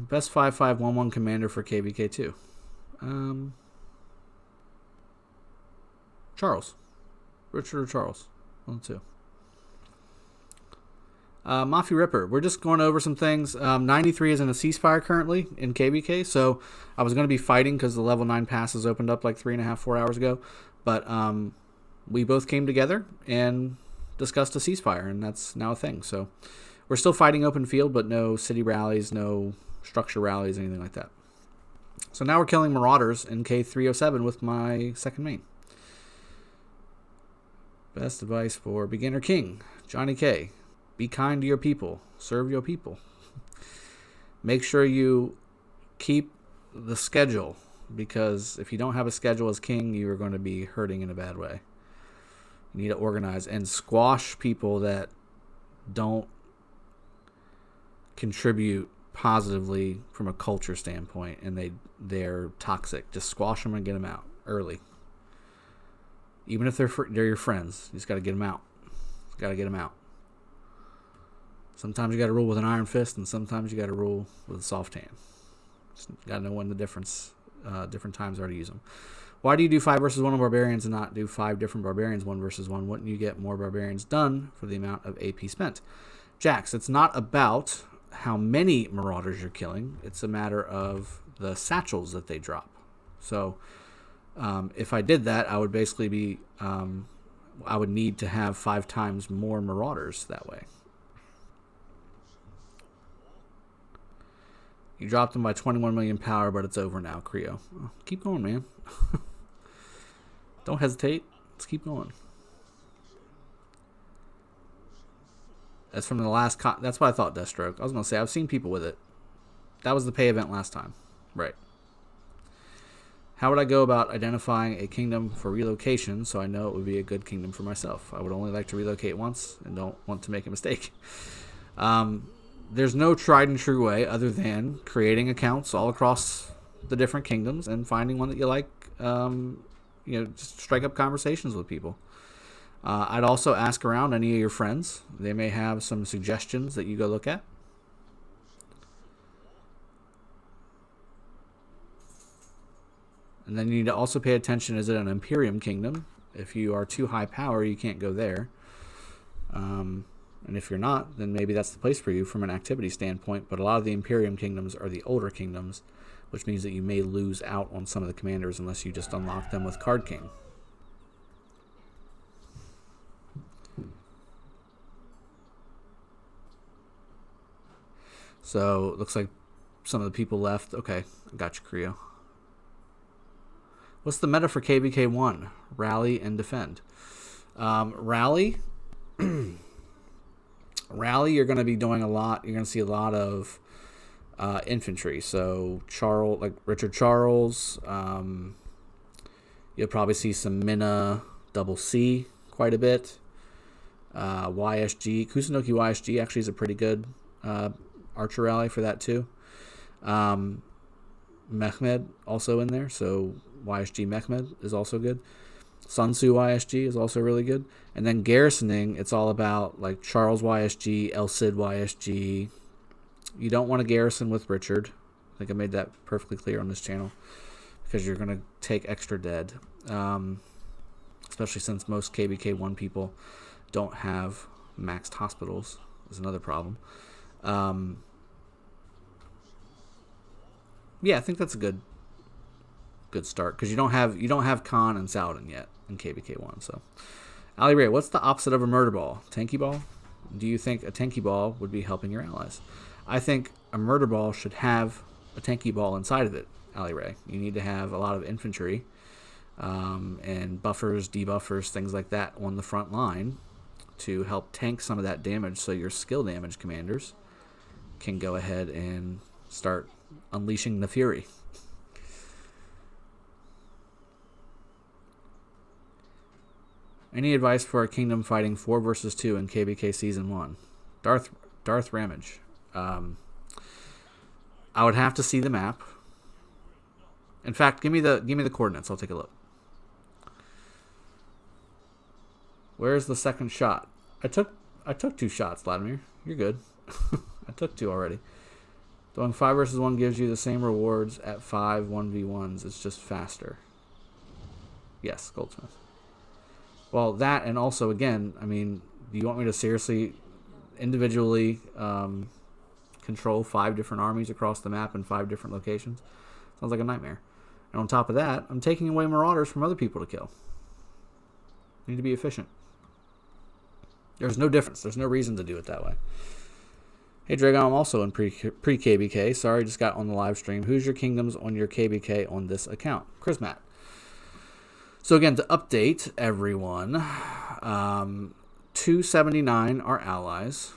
Best 5511 commander for KVK2. Charles. Richard or Charles. 1 2. Mafia Ripper. We're just going over some things. 93 is in a ceasefire currently in KVK, so I was going to be fighting because the level 9 passes opened up like 3.5, 4 hours ago, but we both came together and discussed a ceasefire, and that's now a thing. So we're still fighting open field, but no city rallies, no structure rallies, anything like that. So now we're killing Marauders in K307 with my second main. Best advice for beginner king, Johnny K. Be kind to your people. Serve your people. Make sure you keep the schedule, because if you don't have a schedule as king, you are going to be hurting in a bad way. You need to organize and squash people that don't contribute positively from a culture standpoint, and they're toxic. Just squash them and get them out early. Even if they're your friends, you just got to get them out. Got to get them out. Sometimes you got to rule with an iron fist, and sometimes you got to rule with a soft hand. Just got to know when the different times are to use them. Why do you do 5 versus 1 on barbarians and not do 5 different barbarians 1 versus 1? Wouldn't you get more barbarians done for the amount of AP spent? Jax, it's not about how many marauders you're killing. It's a matter of the satchels that they drop. So if I did that, I would basically be I would need to have 5 times more marauders that way. You dropped them by 21 million power, but it's over now, Creo. Oh, keep going, man. Don't hesitate. Let's keep going. That's from the last... That's what I thought, Deathstroke. I was going to say, I've seen people with it. That was the pay event last time. Right. How would I go about identifying a kingdom for relocation so I know it would be a good kingdom for myself? I would only like to relocate once and don't want to make a mistake. There's no tried and true way other than creating accounts all across the different kingdoms and finding one that you like. Just strike up conversations with people. I'd also ask around any of your friends. They may have some suggestions that you go look at. And then you need to also pay attention, is it an Imperium kingdom? If you are too high power, you can't go there. And if you're not, then maybe that's the place for you from an activity standpoint. But a lot of the Imperium kingdoms are the older kingdoms, which means that you may lose out on some of the commanders unless you just unlock them with Card King. So, looks like some of the people left. Okay, I got you, Creo. What's the meta for KVK1? Rally and defend. Rally... Rally, you're going to be doing a lot. You're going to see a lot of infantry. So Charles, like Richard Charles. You'll probably see some Mina double C quite a bit. YSG, Kusunoki YSG actually is a pretty good archer rally for that too. Mehmed also in there, so YSG Mehmed is also good. Sun Tzu YSG is also really good. And then garrisoning, it's all about like Charles YSG, El Cid YSG. You don't want to garrison with Richard. I think I made that perfectly clear on this channel. because you're going to take extra dead. Especially since most KBK1 people don't have maxed hospitals is another problem. Yeah, I think that's a good start because you don't have Khan and Saladin yet in KBK1. So, Ali Ray, what's the opposite of a murder ball? Tanky ball? Do you think a tanky ball would be helping your allies? I think a murder ball should have a tanky ball inside of it, Ali Ray. You need to have a lot of infantry and buffers, debuffers, things like that on the front line to help tank some of that damage so your skill damage commanders can go ahead and start unleashing the fury. Any advice for a kingdom fighting 4 versus 2 in KBK Season 1? Darth Ramage. I would have to see the map. In fact, give me the coordinates. I'll take a look. Where's the second shot? I took 2 shots, Vladimir. You're good. I took 2 already. Doing 5 versus 1 gives you the same rewards at 5 1v1s. It's just faster. Yes, Goldsmith. Well, that and also, again, I mean, do you want me to seriously, individually control 5 different armies across the map in 5 different locations? Sounds like a nightmare. And on top of that, I'm taking away Marauders from other people to kill. You need to be efficient. There's no difference. There's no reason to do it that way. Hey, Dragon, I'm also in pre-KBK. Sorry, just got on the live stream. Who's your kingdoms on your KBK on this account? Chrismat. So again, to update everyone, 279 are allies.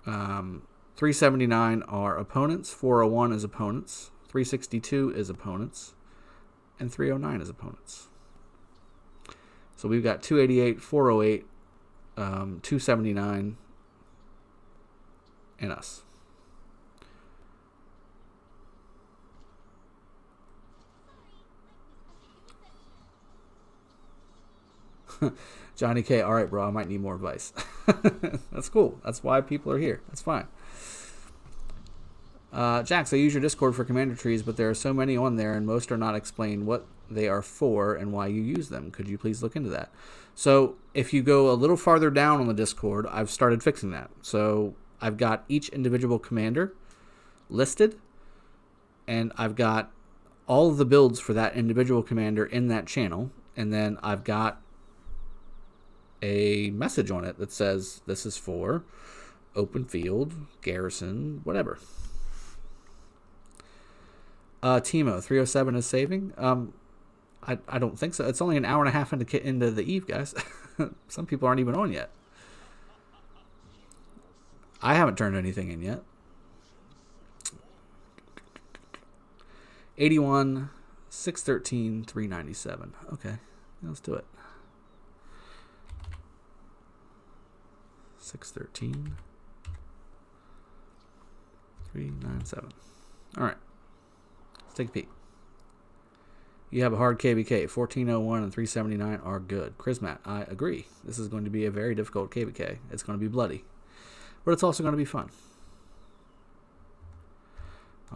379 are opponents. 401 is opponents. 362 is opponents. And 309 is opponents. So we've got 288, 408, 279, and us. Johnny K, all right, bro, I might need more advice. That's cool. That's why people are here. That's fine. Jax, I use your Discord for commander trees, but there are so many on there, and most are not explained what they are for and why you use them. Could you please look into that? So if you go a little farther down on the Discord, I've started fixing that. So I've got each individual commander listed, and I've got all of the builds for that individual commander in that channel, and then I've got a message on it that says this is for open field, garrison, whatever. Timo, 307 is saving. I don't think so. It's only an hour and a half into the eve, guys. Some people aren't even on yet. I haven't turned anything in yet. 81, 613, 397. Okay, let's do it. 613, 397. All right. Let's take a peek. You have a hard KBK. 1401 and 379 are good. Chrismat, I agree. This is going to be a very difficult KBK. It's going to be bloody. But it's also going to be fun.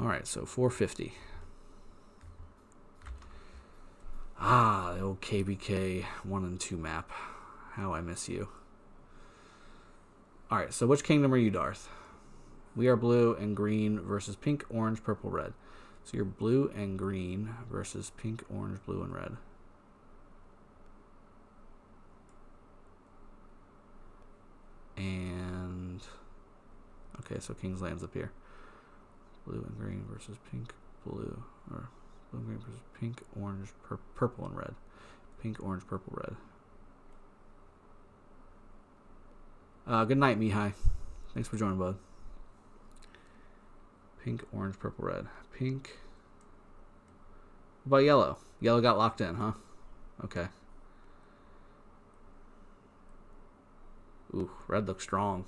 Alright, so 450. Ah, the old KBK 1 and 2 map. How I miss you. Alright, so which kingdom are you, Darth? We are blue and green versus pink, orange, purple, red. So you're blue and green versus pink, orange, blue, and red. And okay, so King's Land's up here. Blue and green versus pink, blue, or blue and green versus pink, orange, purple, and red. Pink, orange, purple, red. Good night, Mihai. Thanks for joining, bud. Pink, orange, purple, red. Pink. What about yellow? Yellow got locked in, huh? Okay. Ooh, red looks strong.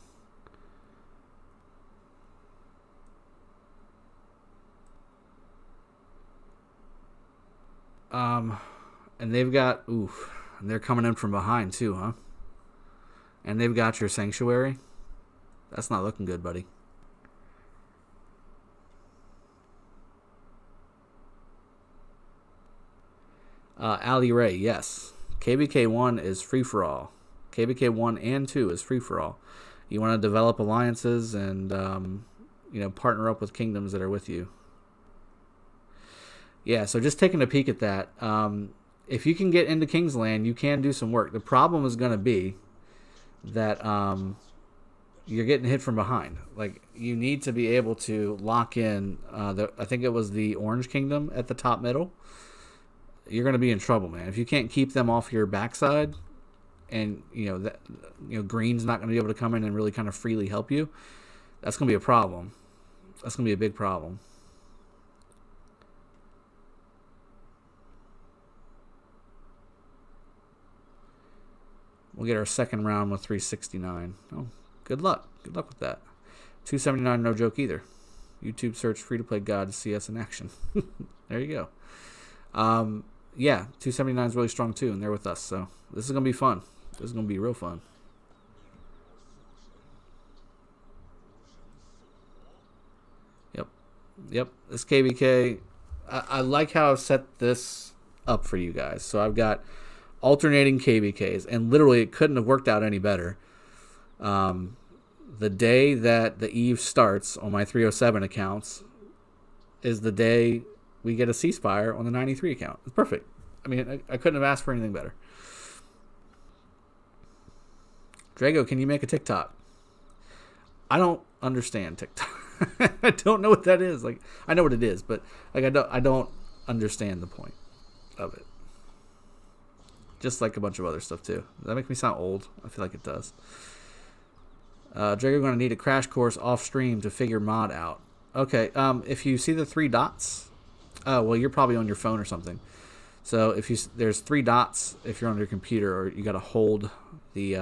And they've got, oof, and they're coming in from behind too, huh? And they've got your sanctuary. That's not looking good, buddy. Ali Ray, yes. KVK 1 is free for all. KVK 1 and 2 is free for all. You want to develop alliances and partner up with kingdoms that are with you. Yeah, so just taking a peek at that. If you can get into Kingsland, you can do some work. The problem is going to be that you're getting hit from behind. Like, you need to be able to lock in. I think it was the Orange Kingdom at the top middle. You're going to be in trouble, man. If you can't keep them off your backside, and Green's not going to be able to come in and really kind of freely help you, that's going to be a problem. That's going to be a big problem. We'll get our second round with 369. Oh, good luck. Good luck with that. 279, no joke either. YouTube search free-to-play God to see us in action. There you go. Yeah, 279 is really strong too, and they're with us. So this is going to be fun. This is going to be real fun. Yep. This KVK, I like how I've set this up for you guys. So I've got alternating KVKs, and literally it couldn't have worked out any better. The day that the Eve starts on my 307 accounts is the day we get a ceasefire on the 93 account. It's perfect. I mean, I couldn't have asked for anything better. Drago, can you make a TikTok? I don't understand TikTok. I don't know what that is. Like, I know what it is, but like I don't understand the point of it. Just like a bunch of other stuff too. Does that make me sound old? I feel like it does. Drago going to need a crash course off stream to figure mod out. Okay. If you see the 3 dots, well, you're probably on your phone or something. So if there's 3 dots if you're on your computer, or you got to hold the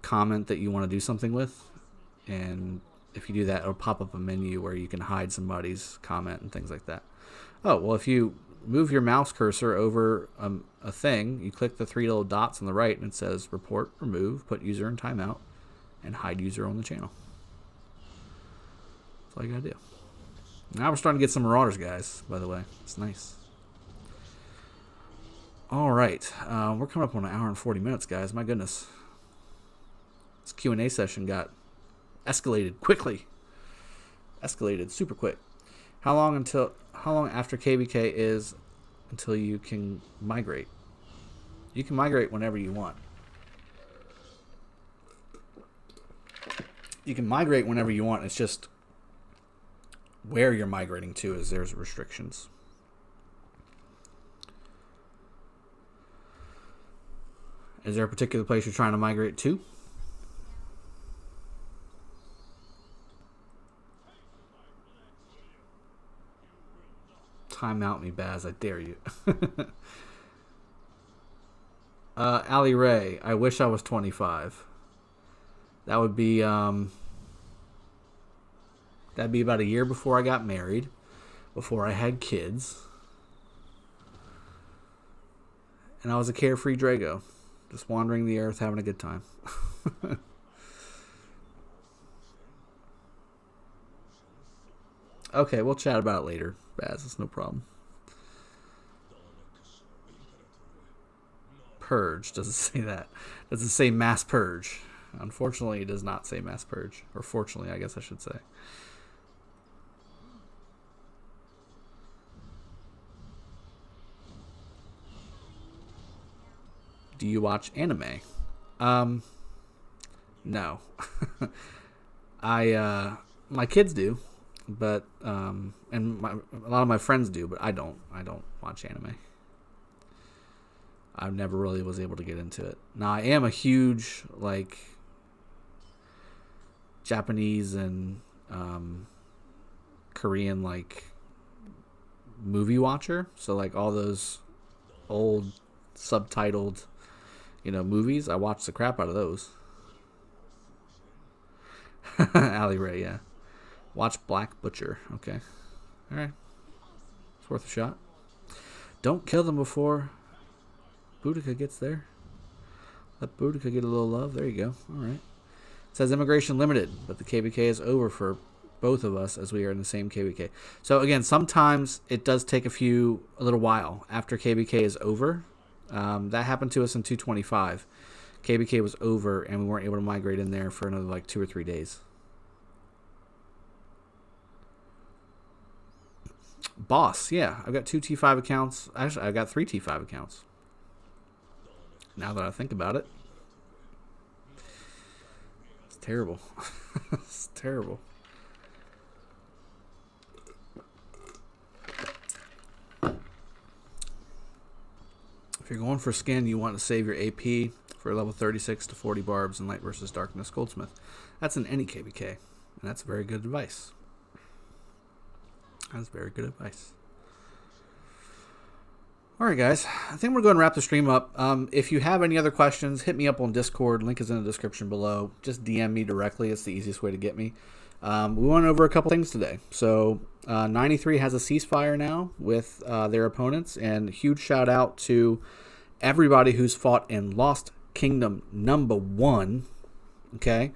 comment that you want to do something with, and if you do that, it'll pop up a menu where you can hide somebody's comment and things like that. Oh, well, if you move your mouse cursor over a thing, you click the 3 little dots on the right, and it says report, remove, put user in timeout, and hide user on the channel. That's all you gotta do. Now we're starting to get some Marauders, guys, by the way. It's nice. All right. We're coming up on 1 hour and 40 minutes, guys. My goodness. This Q&A session got escalated quickly. Escalated super quick. How long after KVK is until you can migrate? You can migrate whenever you want. You can migrate whenever you want. It's just where you're migrating to is there's restrictions. Is there a particular place you're trying to migrate to? Time out me, Baz. I dare you. Ali Ray, I wish I was 25. That would be that'd be about a year before I got married, before I had kids, and I was a carefree Drago, just wandering the earth, having a good time. Okay, we'll chat about it later, Baz. It's no problem. Purge. Does it say that? Does it say mass purge? Unfortunately, it does not say mass purge. Or fortunately, I guess I should say. Do you watch anime? No. My kids do, but and a lot of my friends do, but I don't watch anime. I never really was able to get into it. Now I am a huge like Japanese and Korean like movie watcher, so like all those old subtitled movies, I watch the crap out of those. Ali Ray, yeah. Watch Black Butcher. Okay. Alright. It's worth a shot. Don't kill them before Boudica gets there. Let Boudica get a little love. There you go. Alright. It says immigration limited, but the KVK is over for both of us, as we are in the same KVK. So again, sometimes it does take a little while after KVK is over. That happened to us in 225. KVK was over, and we weren't able to migrate in there for another like 2 or 3 days. Boss, yeah, I've got 2 T5 accounts. Actually, I've got 3 T5 accounts. Now that I think about it, it's terrible. It's terrible. If you're going for skin, you want to save your AP for level 36 to 40 barbs and light versus darkness goldsmith. That's in any KVK, and that's very good advice. That's very good advice. All right, guys. I think we're going to wrap the stream up. If you have any other questions, hit me up on Discord. Link is in the description below. Just DM me directly. It's the easiest way to get me. We went over a couple things today. So 93 has a ceasefire now with their opponents. And huge shout out to everybody who's fought in Lost Kingdom #1. Okay.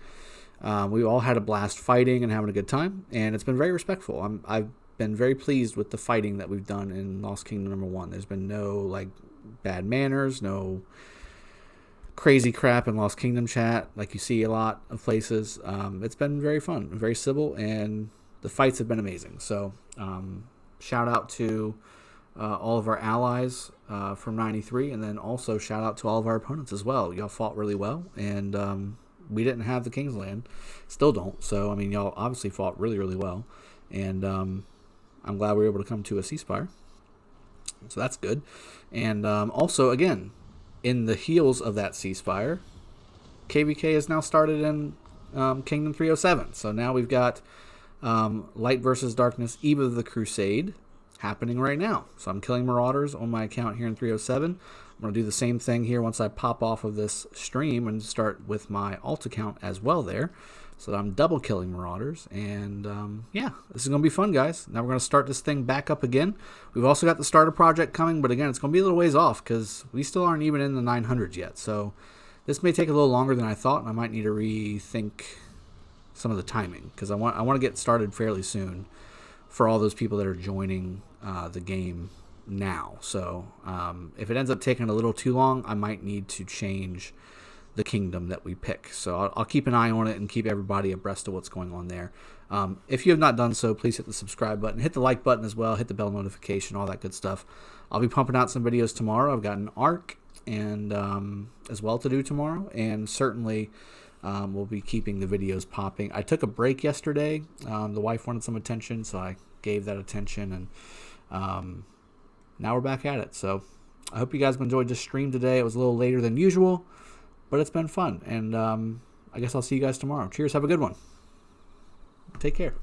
We all had a blast fighting and having a good time. And it's been very respectful. I've been very pleased with the fighting that we've done in Lost Kingdom #1. There's been no like bad manners, no crazy crap in Lost Kingdom chat like you see a lot of places. It's been very fun, very civil, and the fights have been amazing. So shout out to all of our allies from 93, and then also shout out to all of our opponents as well. Y'all fought really well, and we didn't have the Kingsland, still don't. So I mean, y'all obviously fought really, really well, and I'm glad we were able to come to a ceasefire. So that's good. And also, again, in the heels of that ceasefire, KVK has now started in Kingdom 307. So now we've got Light versus Darkness, Eve of the Crusade happening right now. So I'm killing Marauders on my account here in 307. I'm going to do the same thing here once I pop off of this stream and start with my alt account as well there. So I'm double killing Marauders, and yeah, this is going to be fun, guys. Now we're going to start this thing back up again. We've also got the starter project coming, but again, it's going to be a little ways off because we still aren't even in the 900s yet. So this may take a little longer than I thought, and I might need to rethink some of the timing because I want to get started fairly soon for all those people that are joining the game now. So if it ends up taking a little too long, I might need to change the kingdom that we pick. So I'll keep an eye on it and keep everybody abreast of what's going on there. If you have not done so, please hit the subscribe button, hit the like button as well, hit the bell notification, all that good stuff. I'll be pumping out some videos tomorrow. I've got an arc and as well to do tomorrow, and certainly we'll be keeping the videos popping. I took a break yesterday. The wife wanted some attention, so I gave that attention, and now we're back at it. So I hope you guys enjoyed this stream today. It was a little later than usual, but it's been fun, and I guess I'll see you guys tomorrow. Cheers, have a good one. Take care.